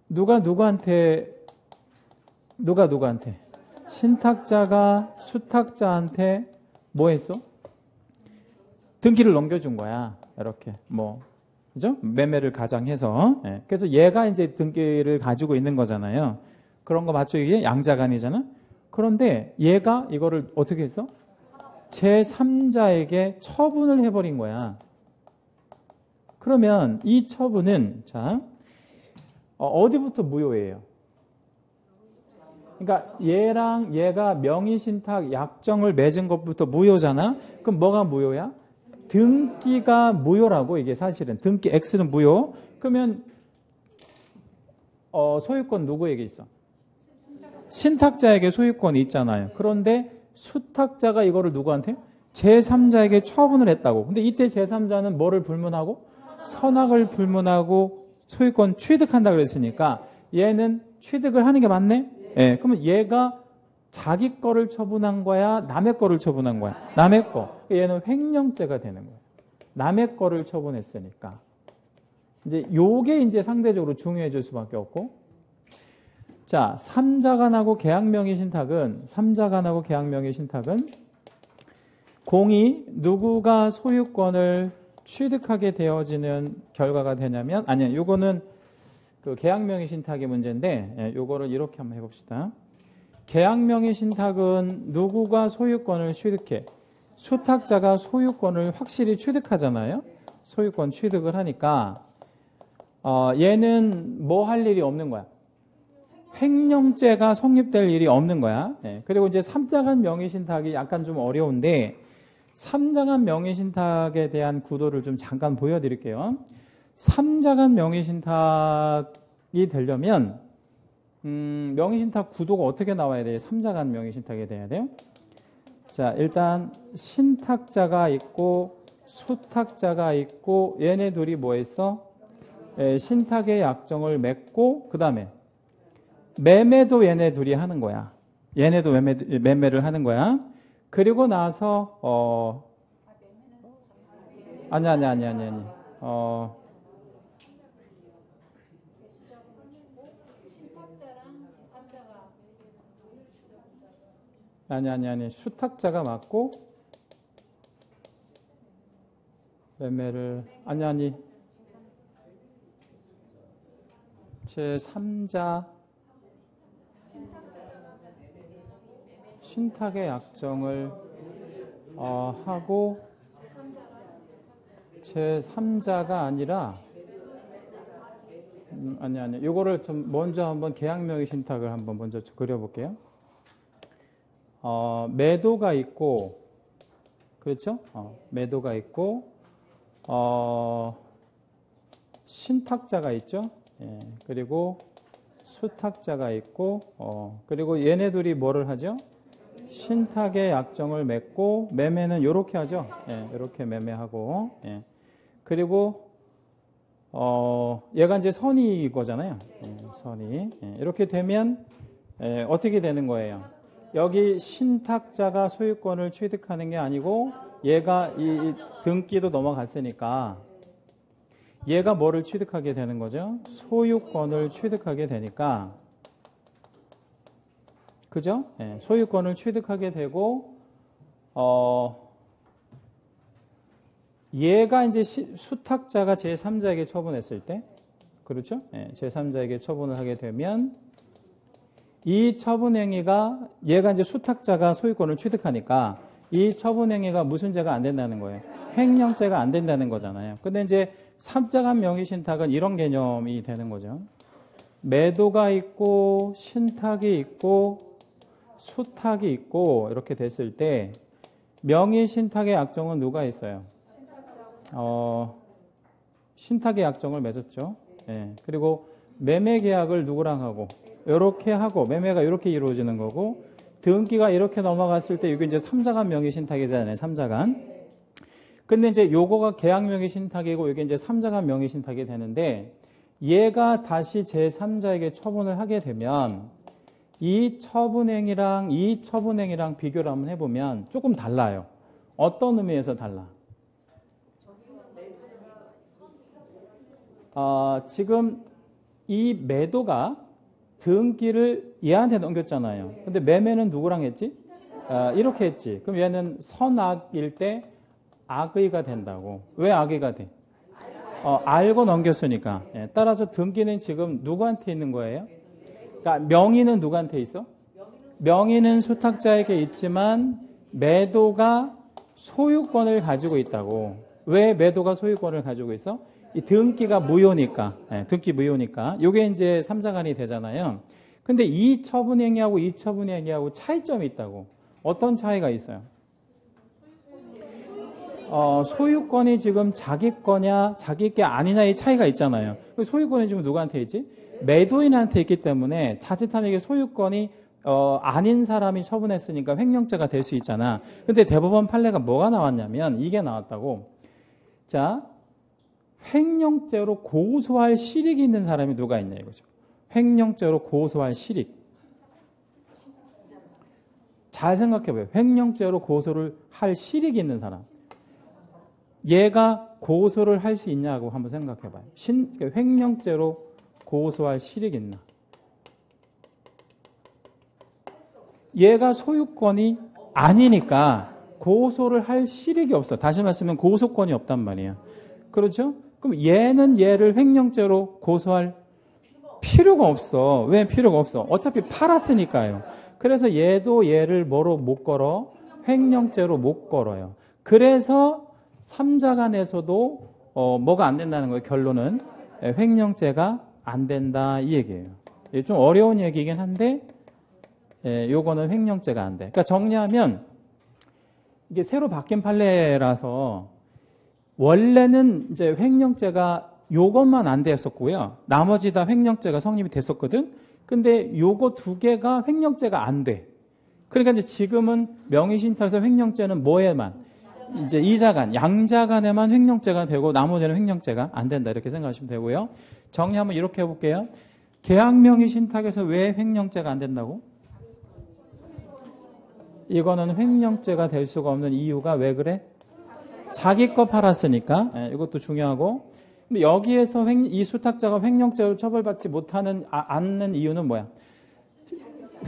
누구한테 신탁자가 수탁자한테 뭐 했어? 등기를 넘겨준 거야. 이렇게 그죠? 매매를 가장해서. 그래서 얘가 이제 등기를 가지고 있는 거잖아요. 그런 거 맞죠? 이게 양자간이잖아. 그런데 얘가 이거를 어떻게 했어? 제3자에게 처분을 해버린 거야. 그러면 이 처분은 어디부터 무효예요? 그러니까 얘랑 얘가 명의신탁 약정을 맺은 것부터 무효잖아. 그럼 뭐가 무효야? 등기가 무효라고. 이게 사실은 등기 X는 무효. 그러면 소유권 누구에게 있어? 신탁자에게 소유권이 있잖아요. 그런데 수탁자가 이거를 누구한테? 제3자에게 처분을 했다고. 근데 이때 제3자는 뭐를 불문하고? 선악을 불문하고 소유권 취득한다 그랬으니까 얘는 취득을 하는 게 맞네? 그러면 얘가 자기 거를 처분한 거야? 남의 거를 처분한 거야? 남의 거. 얘는 횡령죄가 되는 거야. 남의 거를 처분했으니까. 이제 요게 이제 상대적으로 중요해질 수밖에 없고. 자, 3자간하고 계약명의신탁은 공이 누구가 소유권을 취득하게 되어지는 결과가 되냐면, 아니요, 요거는 그 계약명의신탁의 문제인데, 요거를 이렇게 한번 해봅시다. 계약명의신탁은 누구가 소유권을 취득해? 수탁자가 소유권을 확실히 취득하잖아요. 소유권 취득을 하니까 얘는 뭐 할 일이 없는 거야? 횡령죄가 성립될 일이 없는 거야. 그리고 이제 3자간 명의신탁이 약간 좀 어려운데 3자간 명의신탁에 대한 구도를 좀 잠깐 보여드릴게요. 3자간 명의신탁이 되려면 명의신탁 구도가 어떻게 나와야 돼요? 3자간 명의신탁이 돼야 돼요. 자, 일단 신탁자가 있고 수탁자가 있고 얘네 둘이 뭐 했어? 신탁의 약정을 맺고 그 다음에 매매도 얘네 둘이 하는 거야. 얘네도 매매를 하는 거야. 그리고 나서 아니. 아니. 수탁자가 맞고 매매를 아니. 제3자 신탁의 약정을 하고 제3자가 아니라 아니. 요거를 좀 먼저 한번 계약명의 신탁을 한번 먼저 그려볼게요. 매도가 있고, 그렇죠? 매도가 있고, 신탁자가 있죠? 그리고 수탁자가 있고, 그리고 얘네들이 뭐를 하죠? 신탁의 약정을 맺고, 매매는 이렇게 하죠? 이렇게 매매하고, 그리고, 얘가 이제 선이 거잖아요. 선이. 이렇게 되면, 어떻게 되는 거예요? 여기 신탁자가 소유권을 취득하는 게 아니고 얘가 이 등기도 넘어갔으니까 얘가 뭐를 취득하게 되는 거죠? 소유권을 취득하게 되니까 그죠? 예, 소유권을 취득하게 되고, 얘가 이제 수탁자가 제3자에게 처분했을 때, 그렇죠? 예, 제3자에게 처분을 하게 되면, 이 처분행위가, 얘가 이제 수탁자가 소유권을 취득하니까, 이 처분행위가 무슨 죄가 안 된다는 거예요? 횡령죄가 안 된다는 거잖아요. 근데 이제 3자간 명의신탁은 이런 개념이 되는 거죠. 매도가 있고, 신탁이 있고, 수탁이 있고, 이렇게 됐을 때, 명의신탁의 약정은 누가 있어요? 신탁의 약정을 맺었죠. 예. 그리고 매매 계약을 누구랑 하고, 이렇게 하고, 매매가 이렇게 이루어지는 거고, 등기가 이렇게 넘어갔을 때, 이게 이제 3자간 명의신탁이잖아요. 3자간. 근데 이제 요거가 계약 명의신탁이고, 이게 이제 3자간 명의신탁이 되는데, 얘가 다시 제3자에게 처분을 하게 되면, 이 처분행위랑 비교를 한번 해보면 조금 달라요. 어떤 의미에서 달라? 지금 이 매도가 등기를 얘한테 넘겼잖아요. 근데 매매는 누구랑 했지? 이렇게 했지. 그럼 얘는 선악일 때 악의가 된다고. 왜 악의가 돼? 알고 넘겼으니까. 예, 따라서 등기는 지금 누구한테 있는 거예요? 그러니까 명의는 누구한테 있어? 명의는 수탁자에게 있지만 매도가 소유권을 가지고 있다고. 왜 매도가 소유권을 가지고 있어? 이 등기가 무효니까. 네, 등기 무효니까. 요게 이제 3자간이 되잖아요. 근데 이 처분행위하고 이 처분행위하고 차이점이 있다고. 어떤 차이가 있어요? 소유권이 지금 자기 거냐 자기 게 아니냐의 차이가 있잖아요. 소유권이 지금 누구한테 있지? 매도인한테 있기 때문에 자칫하면 이게 소유권이 아닌 사람이 처분했으니까 횡령죄가 될 수 있잖아. 근데 대법원 판례가 뭐가 나왔냐면 이게 나왔다고. 자, 횡령죄로 고소할 실익이 있는 사람이 누가 있냐 이거죠. 횡령죄로 고소할 실익. 잘 생각해봐요. 횡령죄로 고소를 할 실익이 있는 사람. 얘가 고소를 할 수 있냐고 한번 생각해봐요. 횡령죄로 고소할 실익이 있나? 얘가 소유권이 아니니까 고소를 할 실익이 없어. 다시 말씀하면 고소권이 없단 말이에요. 그렇죠? 그럼 얘는 얘를 횡령죄로 고소할 필요가 없어. 왜 필요가 없어? 어차피 팔았으니까요. 그래서 얘도 얘를 뭐로 못 걸어? 횡령죄로 못 걸어요. 그래서 3자간에서도 뭐가 안 된다는 거예요. 결론은 횡령죄가 안 된다 이 얘기예요. 좀 어려운 얘기이긴 한데 요거는 횡령죄가 안 돼. 그러니까 정리하면 이게 새로 바뀐 판례라서 원래는 이제 횡령죄가 요것만 안 됐었고요. 나머지 다 횡령죄가 성립이 됐었거든. 근데 요거 두 개가 횡령죄가 안 돼. 그러니까 이제 지금은 명의신탁에서 횡령죄는 뭐에만? 이제 이자간, 양자간에만 횡령죄가 되고 나머지는 횡령죄가 안 된다. 이렇게 생각하시면 되고요. 정리 한번 이렇게 해볼게요. 계약 명의신탁에서 왜 횡령죄가 안 된다고? 이거는 횡령죄가 될 수가 없는 이유가 왜 그래? 자기 거 팔았으니까. 네, 이것도 중요하고. 근데 여기에서 이 수탁자가 횡령죄로 처벌받지 못하는 않는 이유는 뭐야?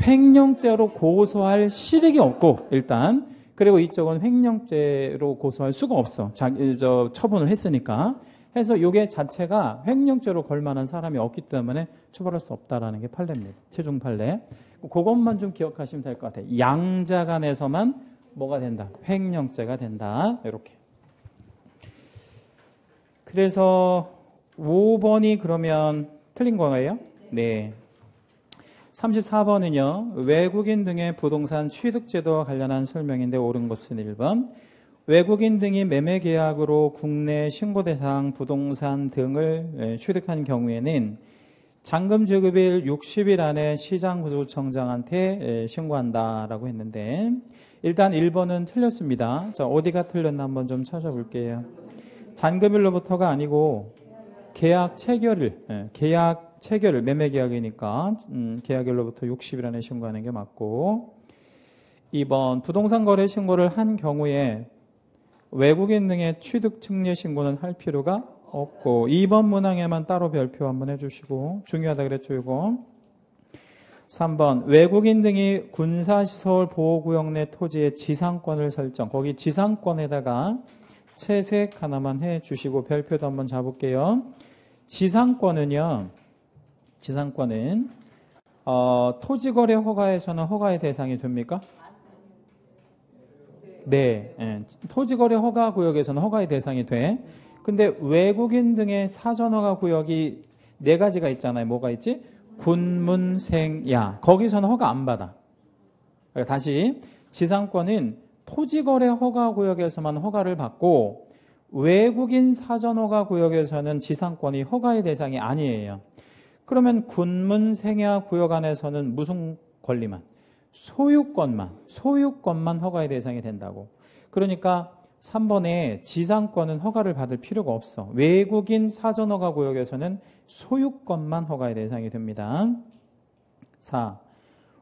횡령죄로 고소할 실익이 없고 일단 그리고 이쪽은 횡령죄로 고소할 수가 없어. 처분을 했으니까. 해서 이게 자체가 횡령죄로 걸 만한 사람이 없기 때문에 처벌할 수 없다라는 게 판례입니다. 최종 판례. 그것만 좀 기억하시면 될 것 같아요. 양자간에서만 뭐가 된다? 횡령죄가 된다. 이렇게. 그래서 5번이 그러면 틀린 거예요? 네. 34번은요. 외국인 등의 부동산 취득제도와 관련한 설명인데 옳은 것은 1번. 외국인 등이 매매계약으로 국내 신고대상 부동산 등을 취득한 경우에는 잔금 지급일 60일 안에 시장구조청장한테 신고한다라고 했는데 일단 1번은 틀렸습니다. 자, 어디가 틀렸나 한번 좀 찾아볼게요. 잔금일로부터가 아니고 계약 체결일, 매매계약이니까 계약일로부터 60일 안에 신고하는 게 맞고 2번 부동산 거래 신고를 한 경우에 외국인 등의 취득 특례 신고는 할 필요가 없고 2번 문항에만 따로 별표 한번 해주시고 중요하다 그랬죠 이거. 3번 외국인 등이 군사시설 보호구역 내 토지의 지상권을 설정. 거기 지상권에다가 채색 하나만 해주시고 별표도 한번 잡을게요. 지상권은 토지거래 허가에서는 허가의 대상이 됩니까? 네. 토지거래 허가 구역에서는 허가의 대상이 돼. 근데 외국인 등의 사전허가 구역이 4가지가 있잖아요. 뭐가 있지? 군문, 생, 야. 거기서는 허가 안 받아. 그러니까 다시 지상권은 토지거래 허가 구역에서만 허가를 받고 외국인 사전허가 구역에서는 지상권이 허가의 대상이 아니에요. 그러면 군문, 생야 구역 안에서는 무슨 권리만? 소유권만 허가의 대상이 된다고. 그러니까 3번에 지상권은 허가를 받을 필요가 없어. 외국인 사전허가 구역에서는 소유권만 허가의 대상이 됩니다. 4.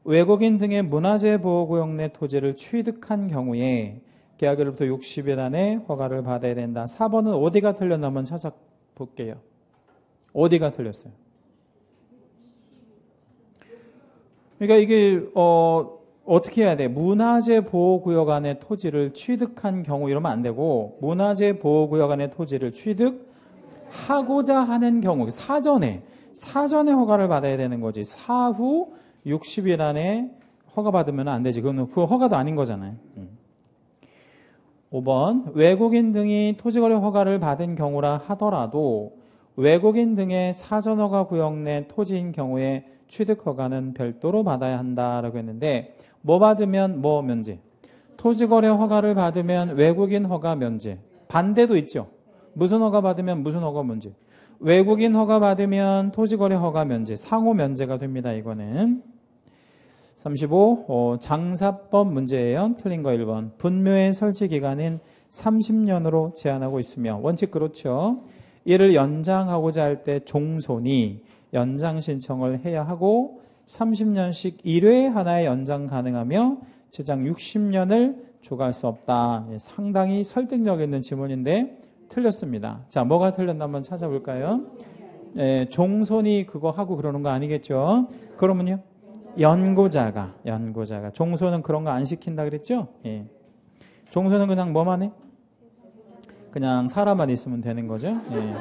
외국인 등의 문화재 보호구역 내 토지를 취득한 경우에 계약일로부터 60일 안에 허가를 받아야 된다. 4번은 어디가 틀렸나 한번 찾아볼게요. 어디가 틀렸어요? 그러니까 이게 어떻게 해야 돼? 문화재 보호구역 안에 토지를 취득한 경우 이러면 안 되고 문화재 보호구역 안에 토지를 취득하고자 하는 경우 사전에 허가를 받아야 되는 거지. 사후 60일 안에 허가받으면 안 되지. 그건 그 허가도 아닌 거잖아요. 5번 외국인 등이 토지거래 허가를 받은 경우라 하더라도 외국인 등의 사전허가 구역 내 토지인 경우에 취득허가는 별도로 받아야 한다라고 했는데 뭐 받으면 뭐 면제? 토지거래 허가를 받으면 외국인 허가 면제. 반대도 있죠. 무슨 허가 받으면 무슨 허가 면제. 외국인 허가 받으면 토지거래 허가 면제. 상호 면제가 됩니다. 이거는. 35. 장사법 문제예요. 틀린 거 1번. 분묘의 설치 기간은 30년으로 제한하고 있으며 원칙 그렇죠. 이를 연장하고자 할 때 종손이 연장 신청을 해야 하고 30년씩 1회 하나의 연장 가능하며 최장 60년을 초과할 수 없다. 상당히 설득력 있는 지문인데 틀렸습니다. 자, 뭐가 틀렸나 한번 찾아볼까요? 종손이 그거 하고 그러는 거 아니겠죠? 그러면요? 연고자가 종손은 그런 거 안 시킨다 그랬죠? 예. 종손은 그냥 뭐만 해? 그냥 사람만 있으면 되는 거죠. 예.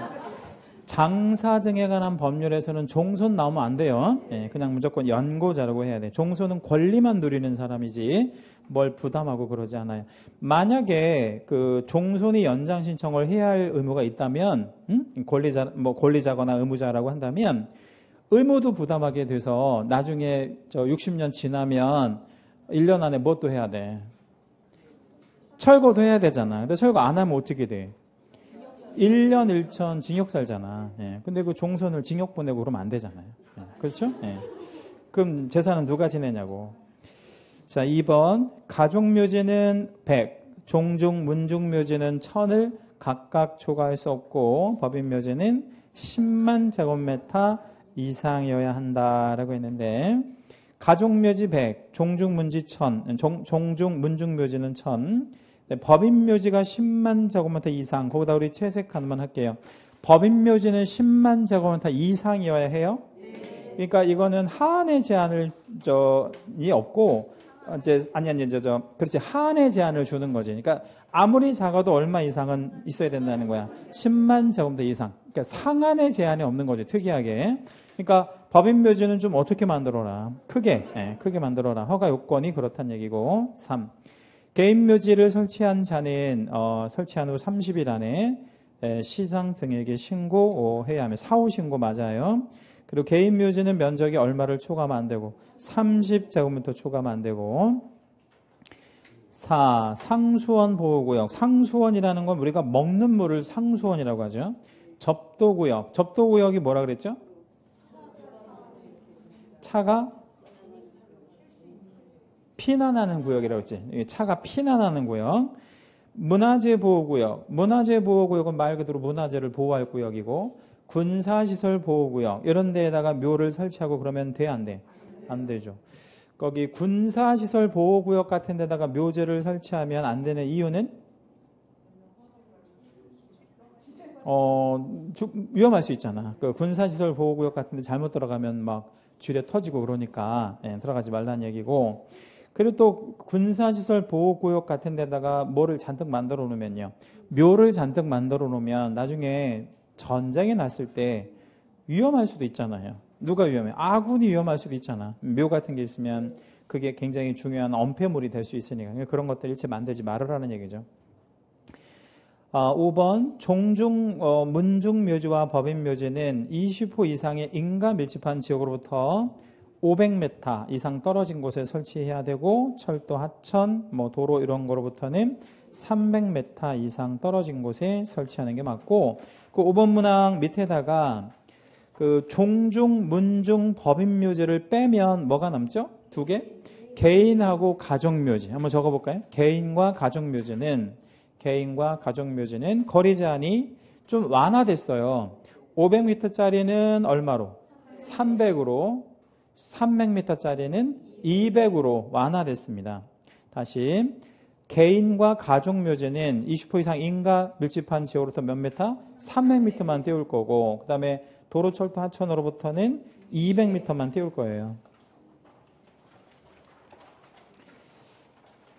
장사 등에 관한 법률에서는 종손 나오면 안 돼요. 예, 그냥 무조건 연고자라고 해야 돼. 종손은 권리만 누리는 사람이지 뭘 부담하고 그러지 않아요. 만약에 그 종손이 연장 신청을 해야 할 의무가 있다면 권리자거나 의무자라고 한다면 의무도 부담하게 돼서 나중에 60년 지나면 1년 안에 뭣도 해야 돼? 철거도 해야 되잖아. 근데 철거 안 하면 어떻게 돼? 1년 1천 징역 살잖아. 예. 근데 그 종손을 징역 보내고 그러면 안 되잖아요. 예. 그렇죠? 예. 그럼 재산은 누가 지내냐고. 자, 2번. 가족묘지는 100, 종중, 문중묘지는 1000을 각각 초과할 수 없고 법인묘지는 10만 제곱미터 이상이어야 한다라고 했는데 가족묘지 100, 종중문지 1000, 종중문중묘지는 1000, 법인묘지가 10만 제곱미터 이상, 거기다 우리 채색 하나만 할게요. 법인묘지는 10만 제곱미터 이상이어야 해요. 그러니까 이거는 하한의 제한이 없고, 그렇지, 하한의 제한을 주는 거지. 그러니까 아무리 작아도 얼마 이상은 있어야 된다는 거야. 10만 제곱미터 이상. 그러니까 상한의 제한이 없는 거지, 특이하게. 그러니까 법인묘지는 좀 어떻게 만들어라? 크게 만들어라. 허가 요건이 그렇다는 얘기고. 3. 개인묘지를 설치한 자는 설치한 후 30일 안에 시장 등에게 신고해야 하며 사후 신고 맞아요. 그리고 개인묘지는 면적이 얼마를 초과하면 안 되고 30제곱미터 초과하면 안 되고. 4. 상수원 보호구역. 상수원이라는 건 우리가 먹는 물을 상수원이라고 하죠. 접도구역. 접도구역이 뭐라 그랬죠? 차가 피난하는 구역이라고 했지. 차가 피난하는 구역. 문화재 보호구역. 문화재 보호구역은 말 그대로 문화재를 보호할 구역이고 군사시설 보호구역. 이런 데에다가 묘를 설치하고 그러면 돼, 안 돼? 안 되죠. 거기 군사시설 보호구역 같은 데다가 묘지를 설치하면 안 되는 이유는? 위험할 수 있잖아. 그 군사시설 보호구역 같은 데 잘못 들어가면 막 쥐레 터지고 그러니까 들어가지 말라는 얘기고, 그리고 또 군사시설 보호구역 같은 데다가 뭐를 잔뜩 만들어 놓으면요, 묘를 잔뜩 만들어 놓으면 나중에 전쟁이 났을 때 위험할 수도 있잖아요. 누가 위험해? 아군이 위험할 수도 있잖아. 묘 같은 게 있으면 그게 굉장히 중요한 엄폐물이 될 수 있으니까 그런 것들 일체 만들지 말으라는 얘기죠. 5번 종중 문중묘지와 법인묘지는 20호 이상의 인가 밀집한 지역으로부터 500m 이상 떨어진 곳에 설치해야 되고, 철도, 하천, 도로 이런 거로부터는 300m 이상 떨어진 곳에 설치하는 게 맞고, 그 5번 문항 밑에다가 그 종중, 문중, 법인묘지를 빼면 뭐가 남죠? 두 개? 개인하고 가족묘지. 한번 적어볼까요? 개인과 가족묘지는 거리 제한이 좀 완화됐어요. 500m짜리는 얼마로? 300으로, 300m짜리는 200으로 완화됐습니다. 다시, 개인과 가족묘지는 20호 이상 인가 밀집한 지역으로부터 몇 미터? 300m만 띄울 거고, 그 다음에 도로, 철도, 하천으로부터는 200m만 띄울 거예요.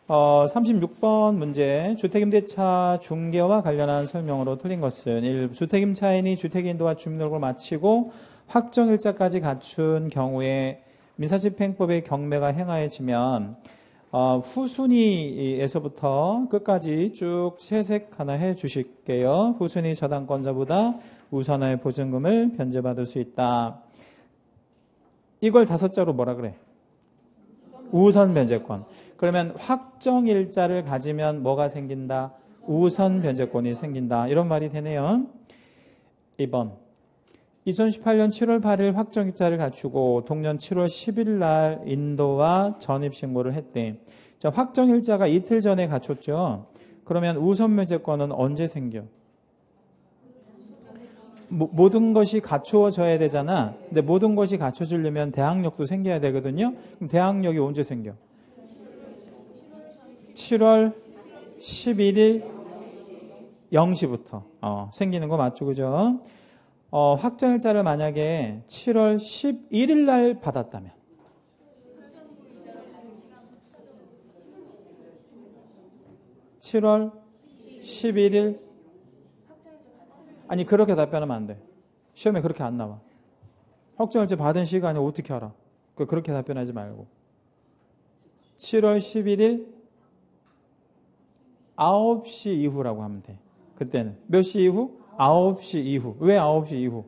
36번 문제, 주택임대차 중개와 관련한 설명으로 틀린 것은 1. 주택임차인이 주택인도와 주민등록을 마치고 확정일자까지 갖춘 경우에 민사집행법의 경매가 행하여지면 후순위에서부터 끝까지 쭉 채색 하나 해 주실게요. 후순위 저당권자보다 우선의 보증금을 변제받을 수 있다. 이걸 5자로 뭐라 그래? 우선 변제권. 그러면 확정일자를 가지면 뭐가 생긴다? 우선 변제권이 생긴다. 이런 말이 되네요. 2번. 2018년 7월 8일 확정일자를 갖추고 동년 7월 10일 날 인도와 전입신고를 했대. 자, 확정일자가 이틀 전에 갖췄죠. 그러면 우선 변제권은 언제 생겨? 모든 것이 갖추어져야 되잖아. 근데 모든 것이 갖춰지려면 대항력도 생겨야 되거든요. 그럼 대항력이 언제 생겨? 7월 11일 0시부터 생기는 거 맞죠? 그죠? 확정일자를 만약에 7월 11일 날 받았다면, 아니 그렇게 답변하면 안 돼. 시험에 그렇게 안 나와. 확정일자 받은 시간이 어떻게 알아? 그렇게 답변하지 말고 7월 11일 9시 이후라고 하면 돼. 그때는 몇 시 이후? 9시 이후. 왜 9시 이후?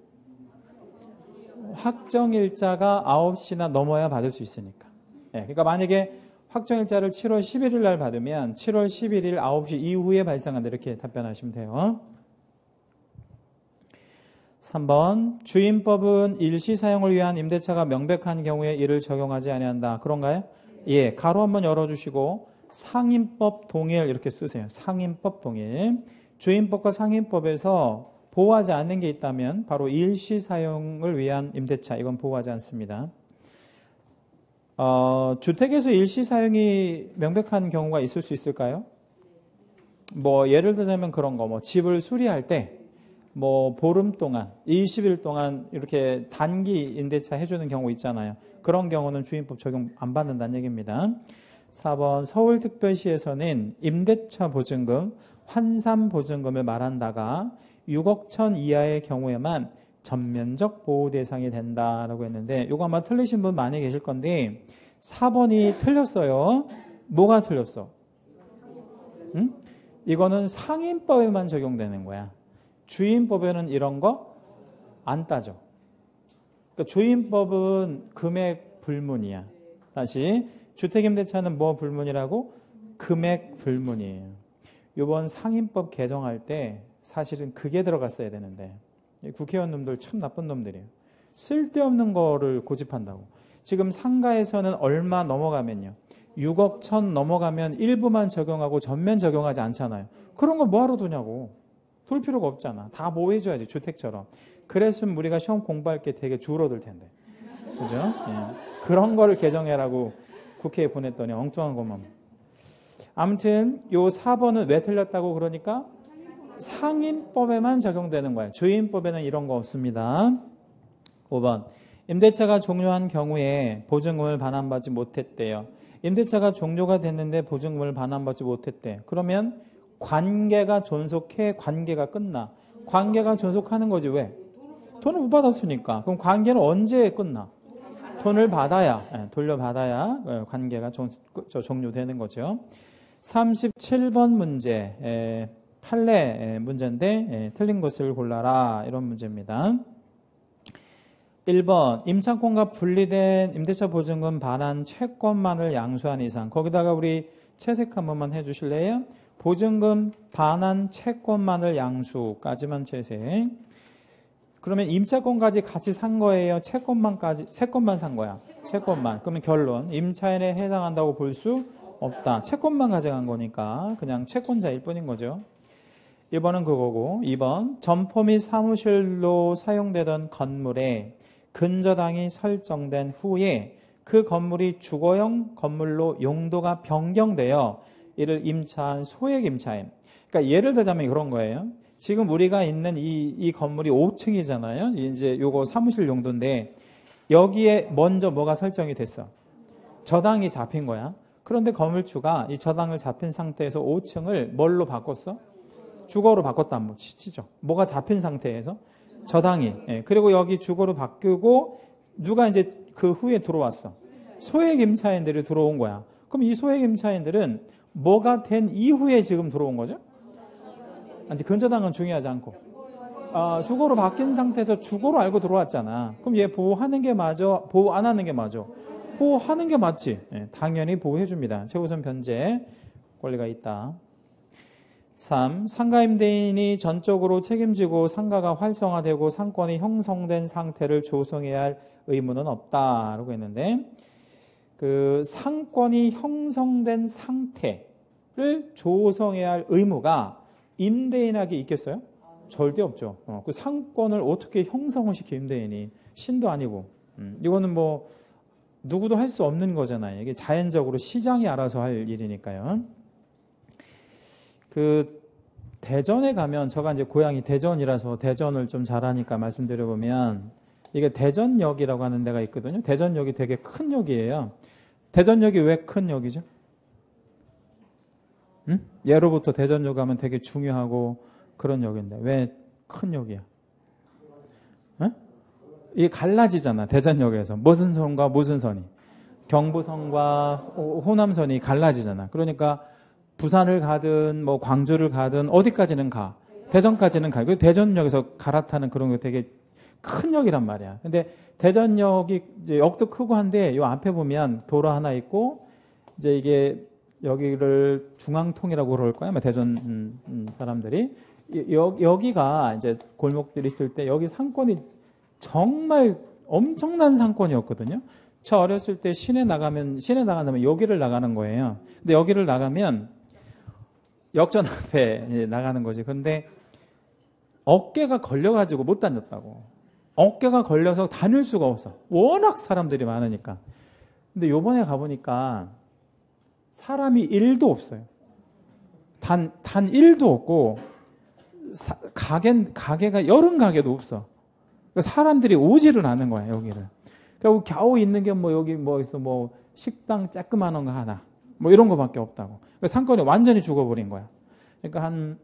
확정일자가 9시나 넘어야 받을 수 있으니까. 그러니까 만약에 확정일자를 7월 11일 날 받으면 7월 11일 9시 이후에 발생한다. 이렇게 답변하시면 돼요. 3번. 주임법은 일시 사용을 위한 임대차가 명백한 경우에 이를 적용하지 아니한다. 그런가요? 예. 가로 한번 열어주시고 상임법 동일 이렇게 쓰세요. 상임법 동일. 주임법과 상임법에서 보호하지 않는 게 있다면 바로 일시 사용을 위한 임대차, 이건 보호하지 않습니다. 주택에서 일시 사용이 명백한 경우가 있을 수 있을까요? 예를 들자면 그런 거, 집을 수리할 때 보름 동안, 20일 동안 이렇게 단기 임대차 해주는 경우 있잖아요. 그런 경우는 주임법 적용 안 받는다는 얘기입니다. 4번. 서울특별시에서는 임대차 보증금, 환산 보증금을 말한다가 6억 천 이하의 경우에만 전면적 보호 대상이 된다라고 했는데, 이거 아마 틀리신 분 많이 계실 건데 4번이 틀렸어요. 뭐가 틀렸어? 응? 이거는 상임법에만 적용되는 거야. 주임법에는 이런 거 안 따져. 그러니까 주임법은 금액 불문이야. 다시, 주택임대차는 뭐 불문이라고? 금액 불문이에요. 이번 상임법 개정할 때 사실은 그게 들어갔어야 되는데, 국회의원님들 참 나쁜 놈들이에요. 쓸데없는 거를 고집한다고. 지금 상가에서는 얼마 넘어가면요, 6억 천 넘어가면 일부만 적용하고 전면 적용하지 않잖아요. 그런 거 뭐하러 두냐고. 둘 필요가 없잖아. 다 보호해줘야지, 주택처럼. 그랬으면 우리가 시험 공부할 게 되게 줄어들 텐데. 그죠? 예. 그런 거를 개정해라고 국회에 보냈더니 엉뚱한 것만. 아무튼 요 4번은 왜 틀렸다고? 그러니까 상임법에만 적용되는 거예요. 주임법에는 이런 거 없습니다. 5번. 임대차가 종료한 경우에 보증금을 반환받지 못했대요. 임대차가 종료가 됐는데 보증금을 반환받지 못했대. 그러면 관계가 존속해, 관계가 끝나. 관계가 존속하는 거지. 왜? 돈을 못 받았으니까. 그럼 관계는 언제 끝나? 돈을 받아야, 돌려받아야 관계가 종료되는 거죠. 37번 문제, 판례 문제인데 틀린 것을 골라라, 이런 문제입니다. 1번 임차권과 분리된 임대차 보증금 반환 채권만을 양수한 이상. 거기다가 우리 채색 한 번만 해주실래요? 보증금 반환 채권만을 양수까지만 채색. 그러면 임차권까지 같이 산 거예요? 채권만 산 거야? 채권만. 그러면 결론, 임차인에 해당한다고 볼 수 없다. 채권만 가져간 거니까 그냥 채권자일 뿐인 거죠. 1번은 그거고, 2번 점포 및 사무실로 사용되던 건물에 근저당이 설정된 후에 그 건물이 주거용 건물로 용도가 변경되어 이를 임차한 소액 임차인. 그러니까 예를 들자면 그런 거예요. 지금 우리가 있는 이 건물이 5층이잖아요. 이제 요거 사무실 용도인데 여기에 먼저 뭐가 설정이 됐어? 저당이 잡힌 거야. 그런데 건물주가 이 저당을 잡힌 상태에서 5층을 뭘로 바꿨어? 주거로 바꿨다 뭐 치죠. 뭐가 잡힌 상태에서 저당이. 그리고 여기 주거로 바뀌고 누가 이제 그 후에 들어왔어? 소액 임차인들이 들어온 거야. 그럼 이 소액 임차인들은 뭐가 된 이후에 지금 들어온 거죠? 아니, 근저당은 중요하지 않고 주거로 바뀐 상태에서 주거로 알고 들어왔잖아. 그럼 얘 보호하는 게 맞아? 보호 안 하는 게 맞아? 보호하는 게 맞지. 당연히 보호해 줍니다. 최우선 변제 권리가 있다. 3. 상가임대인이 전적으로 책임지고 상가가 활성화되고 상권이 형성된 상태를 조성해야 할 의무는 없다라고 했는데, 그 상권이 형성된 상태를 조성해야 할 의무가 임대인에게 있겠어요? 절대 없죠. 그 상권을 어떻게 형성을 시켜, 임대인이? 신도 아니고. 이거는 뭐 누구도 할 수 없는 거잖아요. 이게 자연적으로 시장이 알아서 할 일이니까요. 그 대전에 가면, 제가 이제 고향이 대전이라서 대전을 좀 잘하니까 말씀드려보면, 이게 대전역이라고 하는 데가 있거든요. 대전역이 되게 큰 역이에요. 대전역이 왜 큰 역이죠? 예로부터 대전역 가면 되게 중요하고 그런 역인데 왜 큰 역이야? 이게 갈라지잖아. 대전역에서 무슨 선과 무슨 선이, 경부선과 호남선이 갈라지잖아. 그러니까 부산을 가든 뭐 광주를 가든 어디까지는 가, 대전까지는 가. 그 대전역에서 갈아타는 그런 게 되게 큰 역이란 말이야. 근데 대전역이 이제 역도 크고 한데 요 앞에 보면 도로 하나 있고, 이제 이게 여기를 중앙통이라고 그럴 거야, 대전 사람들이. 여기가 이제 골목들이 있을 때 여기 상권이 정말 엄청난 상권이었거든요. 저 어렸을 때 시내 나간다면 여기를 나가는 거예요. 근데 여기를 나가면 역전 앞에 나가는 거지. 근데 어깨가 걸려가지고 못 다녔다고. 어깨가 걸려서 다닐 수가 없어. 워낙 사람들이 많으니까. 근데 요번에 가보니까 사람이 1도 없어요. 단 1도 없고, 가게가 여름 가게도 없어. 사람들이 오지를 않는 거야, 여기를. 그러니까 겨우 있는 게 뭐 여기 뭐 있어, 뭐 식당 쬐끄만한 거 하나, 뭐 이런 거밖에 없다고. 그러니까 상권이 완전히 죽어버린 거야. 그러니까 한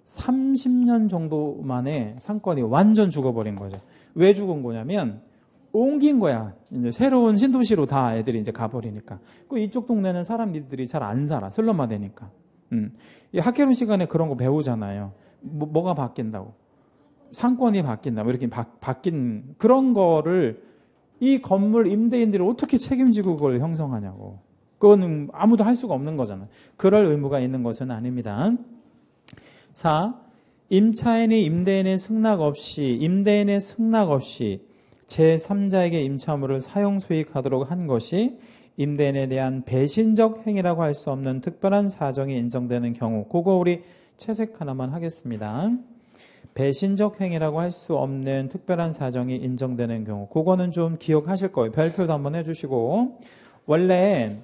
30년 정도 만에 상권이 완전 죽어버린 거죠. 왜 죽은 거냐면 옮긴 거야. 이제 새로운 신도시로 다 애들이 이제 가버리니까. 그 이쪽 동네는 사람들이 잘 안 살아. 슬럼화되니까. 이 학개론 시간에 그런 거 배우잖아요. 뭐가 바뀐다고. 상권이 바뀐다. 뭐 이렇게 바뀐 그런 거를 이 건물 임대인들이 어떻게 책임지고 그걸 형성하냐고. 그거는 아무도 할 수가 없는 거잖아요. 그럴 의무가 있는 것은 아닙니다. 4. 임차인이 임대인의 승낙 없이 제3자에게 임차물을 사용 수익하도록 한 것이 임대인에 대한 배신적 행위라고 할 수 없는 특별한 사정이 인정되는 경우, 그거 우리 채색 하나만 하겠습니다. 배신적 행위라고 할 수 없는 특별한 사정이 인정되는 경우, 그거는 좀 기억하실 거예요. 별표도 한번 해주시고, 원래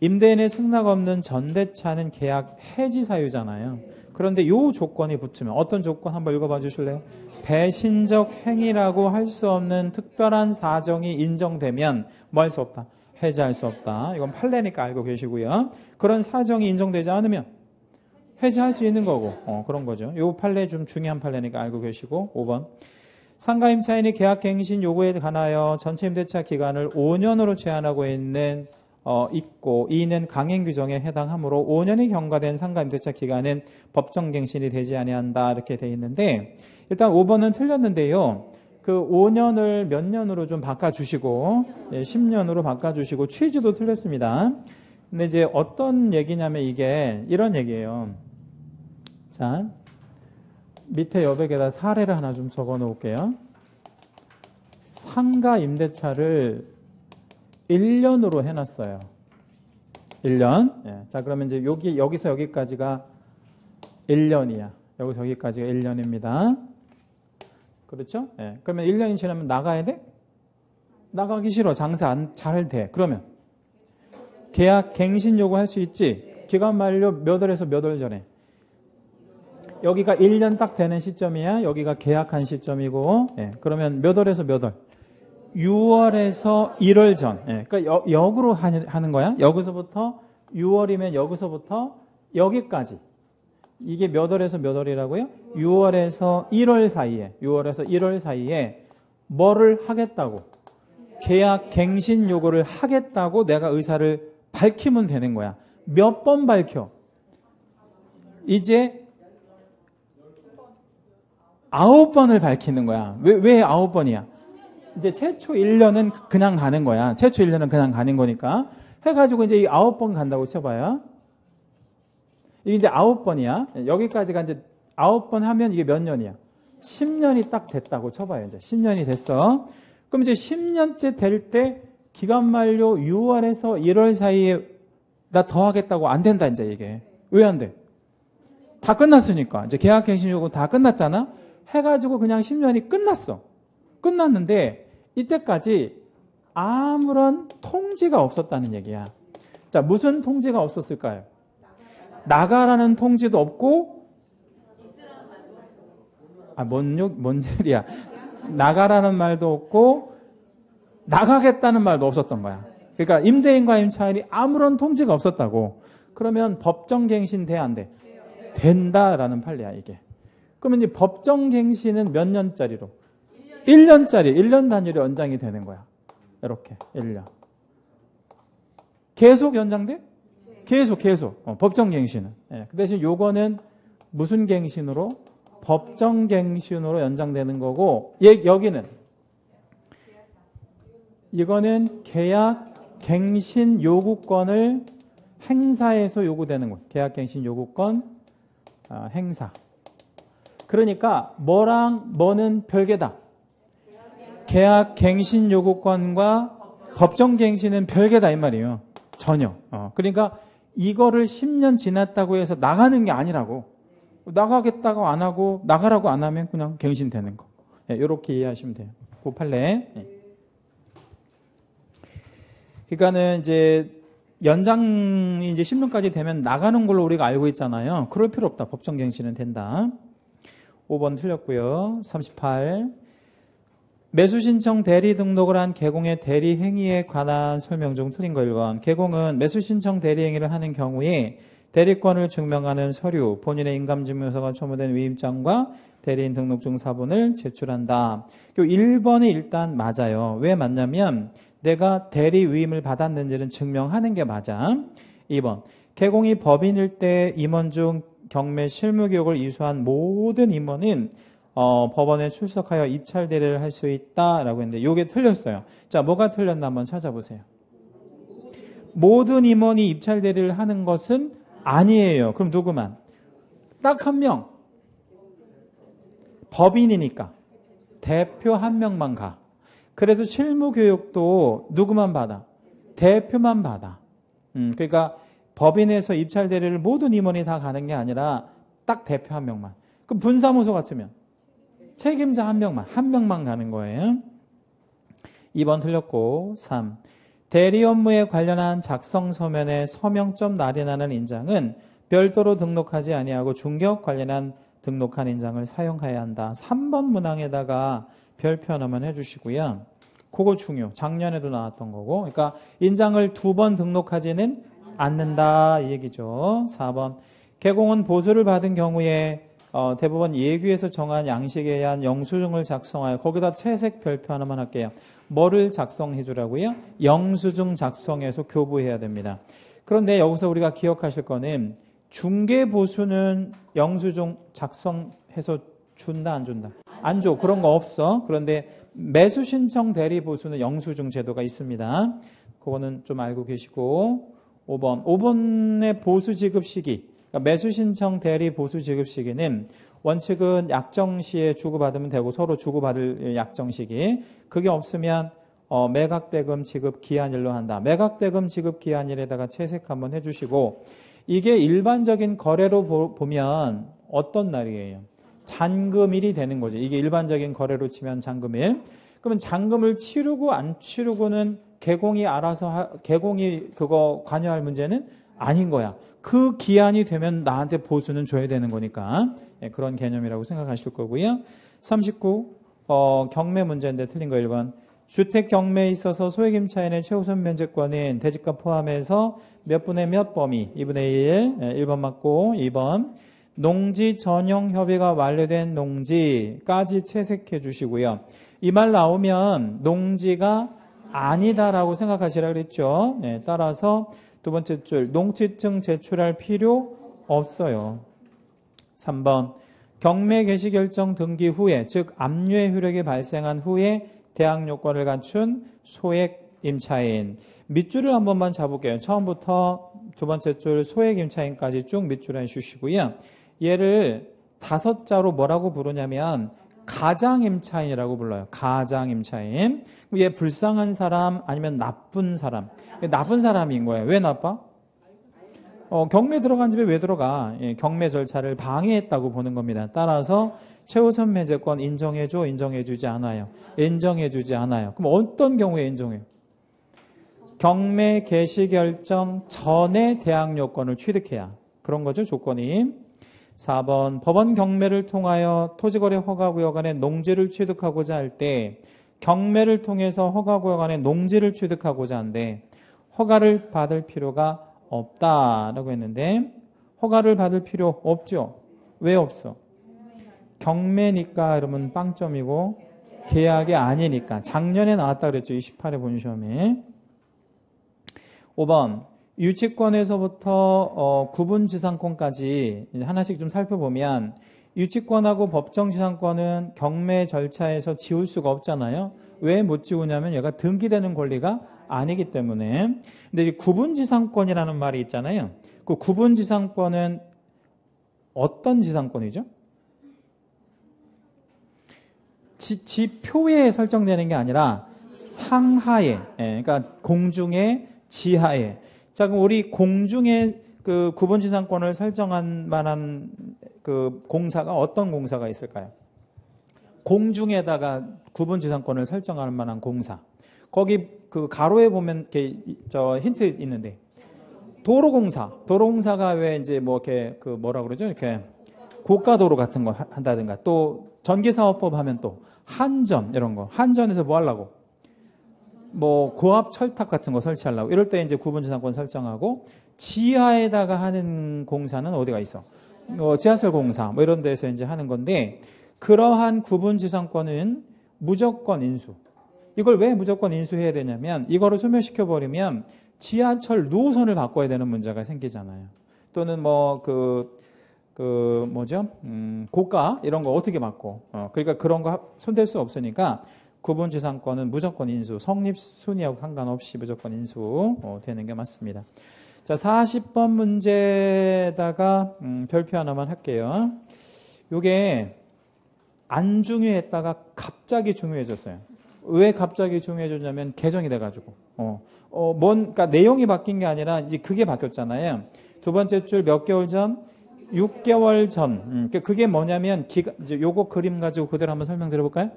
임대인의 승낙 없는 전대차는 계약 해지 사유잖아요. 그런데 이 조건이 붙으면 어떤 조건 한번 읽어봐 주실래요? 배신적 행위라고 할 수 없는 특별한 사정이 인정되면 뭐 할 수 없다? 해지할 수 없다. 이건 판례니까 알고 계시고요. 그런 사정이 인정되지 않으면 해지할 수 있는 거고 그런 거죠. 이 판례 좀 중요한 판례니까 알고 계시고 5번 상가 임차인이 계약 갱신 요구에 관하여 전체 임대차 기간을 5년으로 제한하고 있고 이는 강행 규정에 해당하므로 5년이 경과된 상가 임대차 기간은 법정 갱신이 되지 아니한다 이렇게 돼 있는데 일단 5번은 틀렸는데요. 그 5년을 몇 년으로 좀 바꿔주시고 10년으로 바꿔주시고 취지도 틀렸습니다. 근데 이제 어떤 얘기냐면 이게 이런 얘기예요. 자, 밑에 여백에다 사례를 하나 좀 적어 놓을게요. 상가 임대차를 1년으로 해놨어요. 1년. 예. 자, 그러면 이제 여기서 여기까지가 1년이야. 여기서 여기까지가 1년입니다. 그렇죠? 예. 그러면 1년이 지나면 나가야 돼? 나가기 싫어. 장사 안 잘 돼. 그러면 계약 갱신 요구할 수 있지. 기간 만료 몇 월에서 몇 월 전에. 여기가 1년 딱 되는 시점이야. 여기가 계약한 시점이고. 예. 그러면 몇 월에서 몇 월? 6월에서 1월 전. 예. 그러니까 역으로 하는 거야. 여기서부터 6월이면 여기서부터 여기까지. 이게 몇 월에서 몇 월이라고요? 6월에서 1월 사이에. 6월에서 1월 사이에 뭐를 하겠다고? 계약 갱신 요구를 하겠다고 내가 의사를 밝히면 되는 거야. 몇 번 밝혀? 이제 9번을 밝히는 거야. 왜 9번이야? 이제 최초 1년은 그냥 가는 거야. 최초 1년은 그냥 가는 거니까. 해가지고 이제 이 9번 간다고 쳐봐요. 이게 이제 9번이야. 여기까지가 이제 9번 하면 이게 몇 년이야? 10년이 딱 됐다고 쳐봐요. 이제 10년이 됐어. 그럼 이제 10년째 될 때 기간 만료 6월에서 1월 사이에 나 더 하겠다고 안 된다, 이제 이게. 왜 안 돼? 다 끝났으니까. 이제 계약갱신 요구 다 끝났잖아? 해가지고 그냥 10년이 끝났어. 끝났는데 이때까지 아무런 통지가 없었다는 얘기야. 자, 무슨 통지가 없었을까요? 나가라는 통지도 없고, 뭔 소리야. 나가라는 말도 없고, 나가겠다는 말도 없었던 거야. 그러니까 임대인과 임차인이 아무런 통지가 없었다고. 그러면 법정갱신 돼, 안 돼? 된다라는 판례야, 이게. 그러면 이제 법정갱신은 몇 년짜리로? 1년짜리, 1년 단위로 연장이 되는 거야. 이렇게, 1년. 계속 연장돼? 계속. 법정갱신은. 예, 그 대신 요거는 무슨 갱신으로? 법정갱신으로 연장되는 거고, 여기는 이거는 계약갱신 요구권을 행사해서 요구되는 거예요. 계약갱신 요구권 행사. 그러니까 뭐랑 뭐는 별개다. 계약갱신 요구권과 법정갱신은 별개다 이 말이에요. 전혀. 그러니까 이거를 10년 지났다고 해서 나가는 게 아니라고. 나가겠다고 안 하고 나가라고 안 하면 그냥 갱신되는 거. 이렇게 이해하시면 돼요. 그 판례. 그러니까는 이제 연장이 이제 10년까지 되면 나가는 걸로 우리가 알고 있잖아요. 그럴 필요 없다. 법정갱신은 된다. 5번 틀렸고요. 38. 매수신청 대리 등록을 한 개공의 대리 행위에 관한 설명 중 틀린 거 1번. 개공은 매수신청 대리 행위를 하는 경우에 대리권을 증명하는 서류, 본인의 인감증명서가 첨부된 위임장과 대리인 등록증 사본을 제출한다. 1번이 일단 맞아요. 왜 맞냐면 내가 대리 위임을 받았는지는 증명하는 게 맞아. 2번. 개공이 법인일 때 임원 중 경매 실무교육을 이수한 모든 임원은 법원에 출석하여 입찰 대리를 할 수 있다라고 했는데 이게 틀렸어요. 자, 뭐가 틀렸나 한번 찾아보세요. 모든 임원이 입찰 대리를 하는 것은 아니에요. 그럼 누구만? 딱 한 명. 법인이니까 대표 한 명만 가. 그래서 실무교육도 누구만 받아? 대표만 받아. 그러니까 법인에서 입찰 대리를 모든 임원이 다 가는 게 아니라 딱 대표 한 명만. 그럼 분사무소 같으면 책임자 한 명만 가는 거예요. 2번 틀렸고 3. 대리 업무에 관련한 작성 서면에 서명점 날인하는 인장은 별도로 등록하지 아니하고 중개업 관련한 등록한 인장을 사용해야 한다. 3번 문항에다가 별표 하나만 해주시고요. 그거 중요. 작년에도 나왔던 거고. 그러니까 인장을 2번 등록하지는 않는다 이 얘기죠. 4번. 개공은 보수를 받은 경우에 대법원 예규에서 정한 양식에 의한 영수증을 작성하여 거기다 채색 별표 하나만 할게요. 뭐를 작성해 주라고요? 영수증 작성해서 교부해야 됩니다. 그런데 여기서 우리가 기억하실 거는 중개보수는 영수증 작성해서 준다 안 준다? 안 줘. 그런 거 없어. 그런데 매수신청 대리보수는 영수증 제도가 있습니다. 그거는 좀 알고 계시고 5번의 보수 지급 시기 그러니까 매수신청 대리 보수 지급 시기는 원칙은 약정시에 주고받으면 되고 서로 주고받을 약정시기 그게 없으면 매각대금 지급 기한일로 한다. 매각대금 지급 기한일에다가 채색 한번 해주시고 이게 일반적인 거래로 보면 어떤 날이에요? 잔금일이 되는 거죠. 이게 일반적인 거래로 치면 잔금일. 그러면 잔금을 치르고 안 치르고는 개공이 그거 관여할 문제는 아닌 거야. 그 기한이 되면 나한테 보수는 줘야 되는 거니까 그런 개념이라고 생각하실 거고요. 39 경매 문제인데 틀린 거 1번. 주택 경매에 있어서 소액임차인의 최우선 면제권은 대지가 포함해서 몇 분의 몇 범위 2분의 1 1번 맞고 2번 농지 전용 협의가 완료된 농지까지 채색해 주시고요. 이 말 나오면 농지가 아니다라고 생각하시라 그랬죠. 따라서 두 번째 줄 농지증 제출할 필요 없어요. 3번 경매 개시 결정 등기 후에 즉 압류의 효력이 발생한 후에 대항 요건을 갖춘 소액 임차인 밑줄을 한 번만 잡을게요. 처음부터 두 번째 줄 소액 임차인까지 쭉 밑줄 해주시고요. 얘를 5자로 뭐라고 부르냐면 가장 임차인이라고 불러요. 가장 임차인. 얘 불쌍한 사람 아니면 나쁜 사람. 나쁜 사람인 거예요. 왜 나빠? 경매 들어간 집에 왜 들어가? 경매 절차를 방해했다고 보는 겁니다. 따라서 최우선 면제권 인정해줘, 인정해주지 않아요. 인정해주지 않아요. 그럼 어떤 경우에 인정해요? 경매 개시 결정 전에 대항 요건을 취득해야. 그런 거죠, 조건이. 4번 법원 경매를 통하여 토지거래 허가구역 안에 농지를 취득하고자 할 때 경매를 통해서 허가구역 안에 농지를 취득하고자 하는데 허가를 받을 필요가 없다라고 했는데 허가를 받을 필요 없죠. 왜 없어? 경매니까 그러면 빵점이고 계약이 아니니까. 작년에 나왔다 그랬죠. 28회 본시험에. 5번 유치권에서부터 구분지상권까지 하나씩 좀 살펴보면 유치권하고 법정지상권은 경매 절차에서 지울 수가 없잖아요. 왜 못 지우냐면 얘가 등기되는 권리가 아니기 때문에. 근데 이 구분지상권이라는 말이 있잖아요. 그 구분지상권은 어떤 지상권이죠? 지표에 설정되는 게 아니라 상하에, 그러니까 공중에, 지하에. 자, 그럼 우리 공중에 그 구분지상권을 설정한 만한 그 공사가 어떤 공사가 있을까요? 공중에다가 구분지상권을 설정할 만한 공사. 거기 그 가로에 보면 이렇게 저 힌트 있는데 도로공사가 왜 이제 뭐 이렇게 그 뭐라 그러죠? 이렇게 고가도로 같은 거 한다든가 또 전기사업법 하면 또 한전 이런 거 한전에서 뭐 하려고? 뭐 고압 철탑 같은 거 설치하려고 이럴 때 이제 구분지상권 설정하고 지하에다가 하는 공사는 어디가 있어? 지하철 공사 뭐 이런 데서 이제 하는 건데 그러한 구분지상권은 무조건 인수. 이걸 왜 무조건 인수해야 되냐면 이거를 소멸시켜 버리면 지하철 노선을 바꿔야 되는 문제가 생기잖아요. 또는 뭐 뭐죠? 고가 이런 거 어떻게 바꿔? 그러니까 그런 거 손댈 수 없으니까 구분지상권은 무조건 인수, 성립 순위하고 상관없이 무조건 인수 되는 게 맞습니다. 자, 40번 문제에다가 별표 하나만 할게요. 요게 안 중요했다가 갑자기 중요해졌어요. 왜 갑자기 중요해졌냐면 개정이 돼가지고 그러니까 내용이 바뀐 게 아니라 이제 그게 바뀌었잖아요. 두 번째 줄 몇 개월 전? 6개월 전. 그게 뭐냐면 이제 요거 그림 가지고 그대로 한번 설명드려볼까요?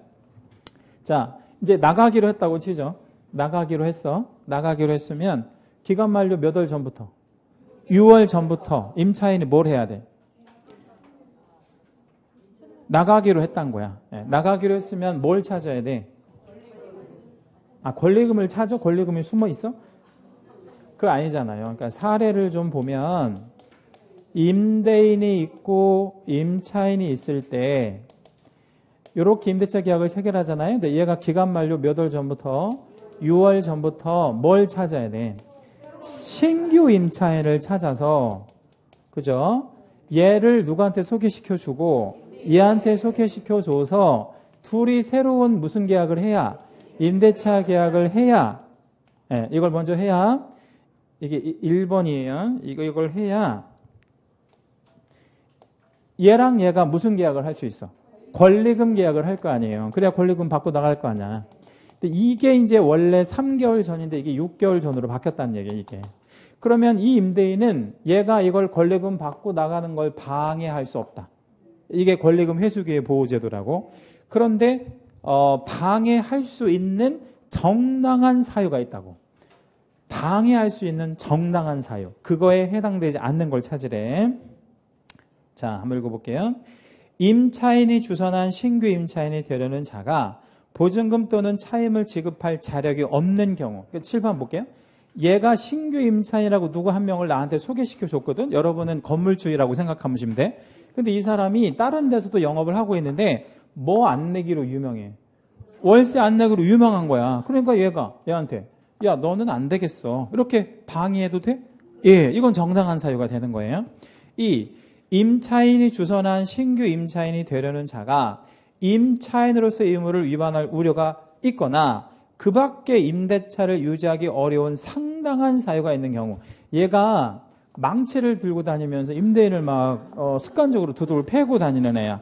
자, 이제 나가기로 했다고 치죠. 나가기로 했어. 나가기로 했으면 기간 만료 몇 월 전부터? 6월 전부터 임차인이 뭘 해야 돼? 나가기로 했단 거야. 예, 나가기로 했으면 뭘 찾아야 돼? 권리금을 찾아? 권리금이 숨어 있어? 그거 아니잖아요. 그러니까 사례를 좀 보면 임대인이 있고 임차인이 있을 때 이렇게 임대차 계약을 체결하잖아요. 근데 얘가 기간 만료 몇 월 전부터? 6월 전부터 뭘 찾아야 돼? 신규 임차인을 찾아서, 그죠? 얘를 누구한테 소개시켜주고 얘한테 소개시켜줘서 둘이 새로운 무슨 계약을 해야? 임대차 계약을 해야, 예, 이걸 먼저 해야, 이게 1번이에요. 이걸 해야 얘랑 얘가 무슨 계약을 할 수 있어? 권리금 계약을 할 거 아니에요. 그래야 권리금 받고 나갈 거 아니야. 근데 이게 이제 원래 3개월 전인데 이게 6개월 전으로 바뀌었다는 얘기예요, 이게. 그러면 이 임대인은 얘가 이걸 권리금 받고 나가는 걸 방해할 수 없다. 이게 권리금 회수기의 보호제도라고. 그런데 방해할 수 있는 정당한 사유가 있다고. 방해할 수 있는 정당한 사유. 그거에 해당되지 않는 걸 찾으래. 자, 한번 읽어볼게요. 임차인이 주선한 신규 임차인이 되려는 자가 보증금 또는 차임을 지급할 자력이 없는 경우. 7번 볼게요. 얘가 신규 임차인이라고 누구 한 명을 나한테 소개시켜줬거든. 여러분은 건물주의라고 생각하시면 돼. 근데 이 사람이 다른 데서도 영업을 하고 있는데 뭐 안 내기로 유명해. 월세 안 내기로 유명한 거야. 그러니까 얘가 얘한테 야, 너는 안 되겠어. 이렇게 방해해도 돼? 예, 이건 정당한 사유가 되는 거예요. 임차인이 주선한 신규 임차인이 되려는 자가 임차인으로서의 의무를 위반할 우려가 있거나 그 밖에 임대차를 유지하기 어려운 상당한 사유가 있는 경우. 얘가 망치를 들고 다니면서 임대인을 막 습관적으로 두둑을 패고 다니는 애야.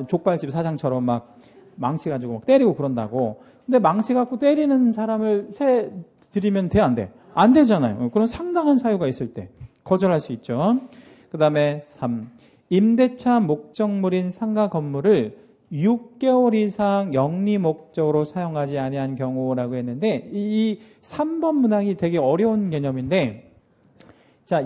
족발집 사장처럼 막 망치 가지고 막 때리고 그런다고. 근데 망치 갖고 때리는 사람을 들이면 돼, 안 돼? 안 되잖아요. 그런 상당한 사유가 있을 때 거절할 수 있죠. 그 다음에 3. 임대차 목적물인 상가 건물을 6개월 이상 영리 목적으로 사용하지 아니한 경우라고 했는데 이 3번 문항이 되게 어려운 개념인데 자,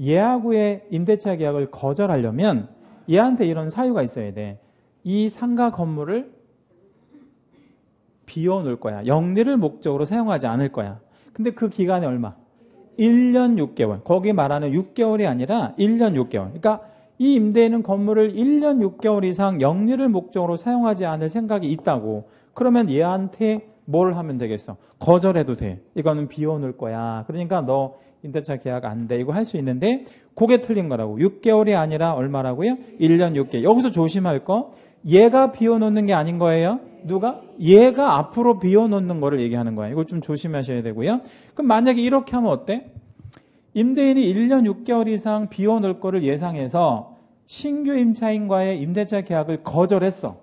얘하고의 임대차 계약을 거절하려면 얘한테 이런 사유가 있어야 돼. 이 상가 건물을 비워놓을 거야. 영리를 목적으로 사용하지 않을 거야. 근데 그 기간이 얼마? 1년 6개월. 거기 말하는 6개월이 아니라 1년 6개월. 그러니까 이 임대인은 건물을 1년 6개월 이상 영리를 목적으로 사용하지 않을 생각이 있다고. 그러면 얘한테 뭘 하면 되겠어? 거절해도 돼. 이거는 비워놓을 거야. 그러니까 너 임대차 계약 안 돼. 이거 할 수 있는데 그게 틀린 거라고. 6개월이 아니라 얼마라고요? 1년 6개월. 여기서 조심할 거. 얘가 비워놓는 게 아닌 거예요. 누가? 얘가 앞으로 비워놓는 거를 얘기하는 거예요. 이걸 좀 조심하셔야 되고요. 그럼 만약에 이렇게 하면 어때? 임대인이 1년 6개월 이상 비워놓을 거를 예상해서 신규 임차인과의 임대차 계약을 거절했어.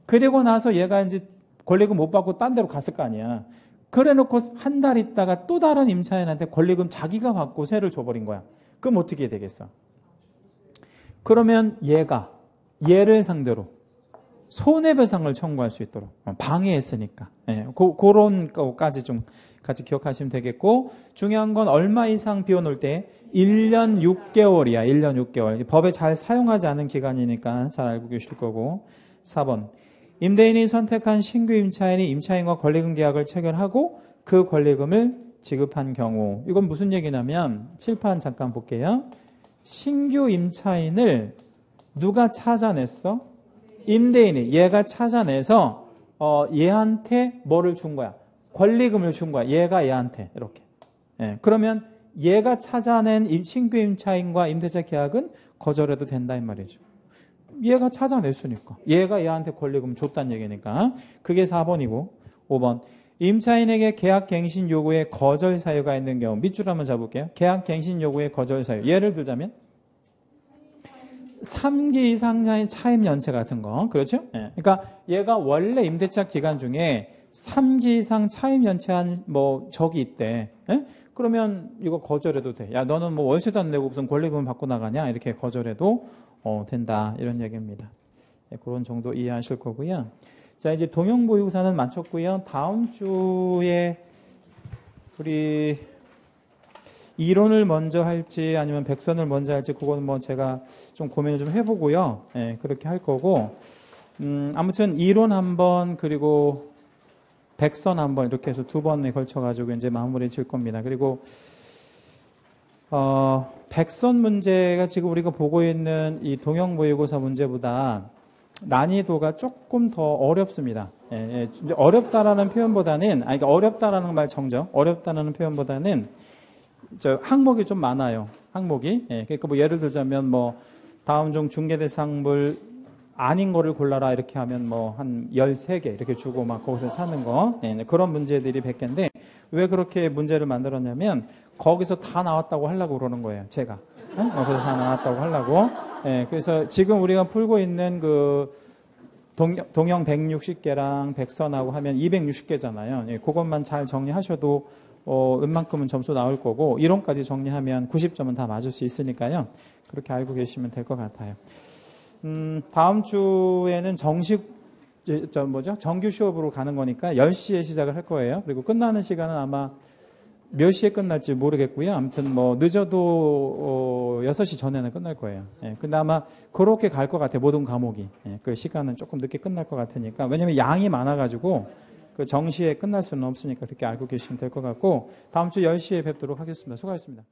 그리고 나서 얘가 이제 권리금 못 받고 딴 데로 갔을 거 아니야. 그래 놓고 한 달 있다가 또 다른 임차인한테 권리금 자기가 받고 세를 줘버린 거야. 그럼 어떻게 되겠어? 그러면 얘를 상대로 손해배상을 청구할 수 있도록 방해했으니까. 예, 그런 거까지 좀 같이 기억하시면 되겠고 중요한 건 얼마 이상 비워놓을 때 1년 6개월이야. 1년 6개월. 법에 잘 사용하지 않은 기간이니까 잘 알고 계실 거고 4번. 임대인이 선택한 신규 임차인이 임차인과 권리금 계약을 체결하고 그 권리금을 지급한 경우. 이건 무슨 얘기냐면 칠판 잠깐 볼게요. 신규 임차인을 누가 찾아냈어? 임대인이 얘가 찾아내서 얘한테 뭐를 준 거야? 권리금을 준 거야. 얘가 얘한테 이렇게. 예, 그러면 얘가 찾아낸 신규 임차인과 임대차 계약은 거절해도 된다 이 말이죠. 얘가 찾아냈으니까. 얘가 얘한테 권리금 줬다는 얘기니까. 그게 4번이고 5번. 임차인에게 계약 갱신 요구에 거절 사유가 있는 경우. 밑줄 한번 잡을게요. 계약 갱신 요구에 거절 사유. 예를 들자면 3기 이상의 차임 연체 같은 거. 그렇죠? 예. 그러니까 얘가 원래 임대차 기간 중에 3기 이상 차임 연체한 적이 있대. 예? 그러면 이거 거절해도 돼. 야, 너는 뭐 월세도 안 내고 무슨 권리금을 받고 나가냐? 이렇게 거절해도 된다. 이런 얘기입니다. 예, 그런 정도 이해하실 거고요. 자, 이제 동형모의고사는 마쳤고요. 다음 주에 우리 이론을 먼저 할지 아니면 백선을 먼저 할지 그거는 뭐 제가 좀 고민을 좀 해보고요. 예, 그렇게 할 거고 아무튼 이론 한번 그리고 백선 한번 이렇게 해서 두 번에 걸쳐가지고 이제 마무리 질 겁니다. 그리고 백선 문제가 지금 우리가 보고 있는 이 동형모의고사 문제보다 난이도가 조금 더 어렵습니다. 예, 예. 어렵다라는 표현보다는, 그러니까 어렵다라는 말 정정, 어렵다라는 표현보다는 항목이 좀 많아요. 항목이. 예, 그러니까 뭐 예를 들자면 뭐 다음 중 중개 대상물 아닌 거를 골라라 이렇게 하면 뭐 한 13개 이렇게 주고 막 거기서 찾는 거. 예, 그런 문제들이 100개인데 왜 그렇게 문제를 만들었냐면 거기서 다 나왔다고 하려고 그러는 거예요. 제가. 거기서 다 나왔다고 하려고. 예, 그래서 지금 우리가 풀고 있는 그 동형 160개랑 백선하고 하면 260개잖아요. 예, 그것만 잘 정리하셔도 웬만큼은 점수 나올 거고 이론까지 정리하면 90점은 다 맞을 수 있으니까요. 그렇게 알고 계시면 될 것 같아요. 다음 주에는 정규 수업으로 가는 거니까 10시에 시작을 할 거예요. 그리고 끝나는 시간은 아마 몇 시에 끝날지 모르겠고요. 아무튼 뭐 늦어도 6시 전에는 끝날 거예요. 예, 근데 아마 그렇게 갈 것 같아요. 모든 과목이. 예, 그 시간은 조금 늦게 끝날 것 같으니까. 왜냐면 양이 많아가지고 그 정시에 끝날 수는 없으니까 그렇게 알고 계시면 될 것 같고 다음 주 10시에 뵙도록 하겠습니다. 수고하셨습니다.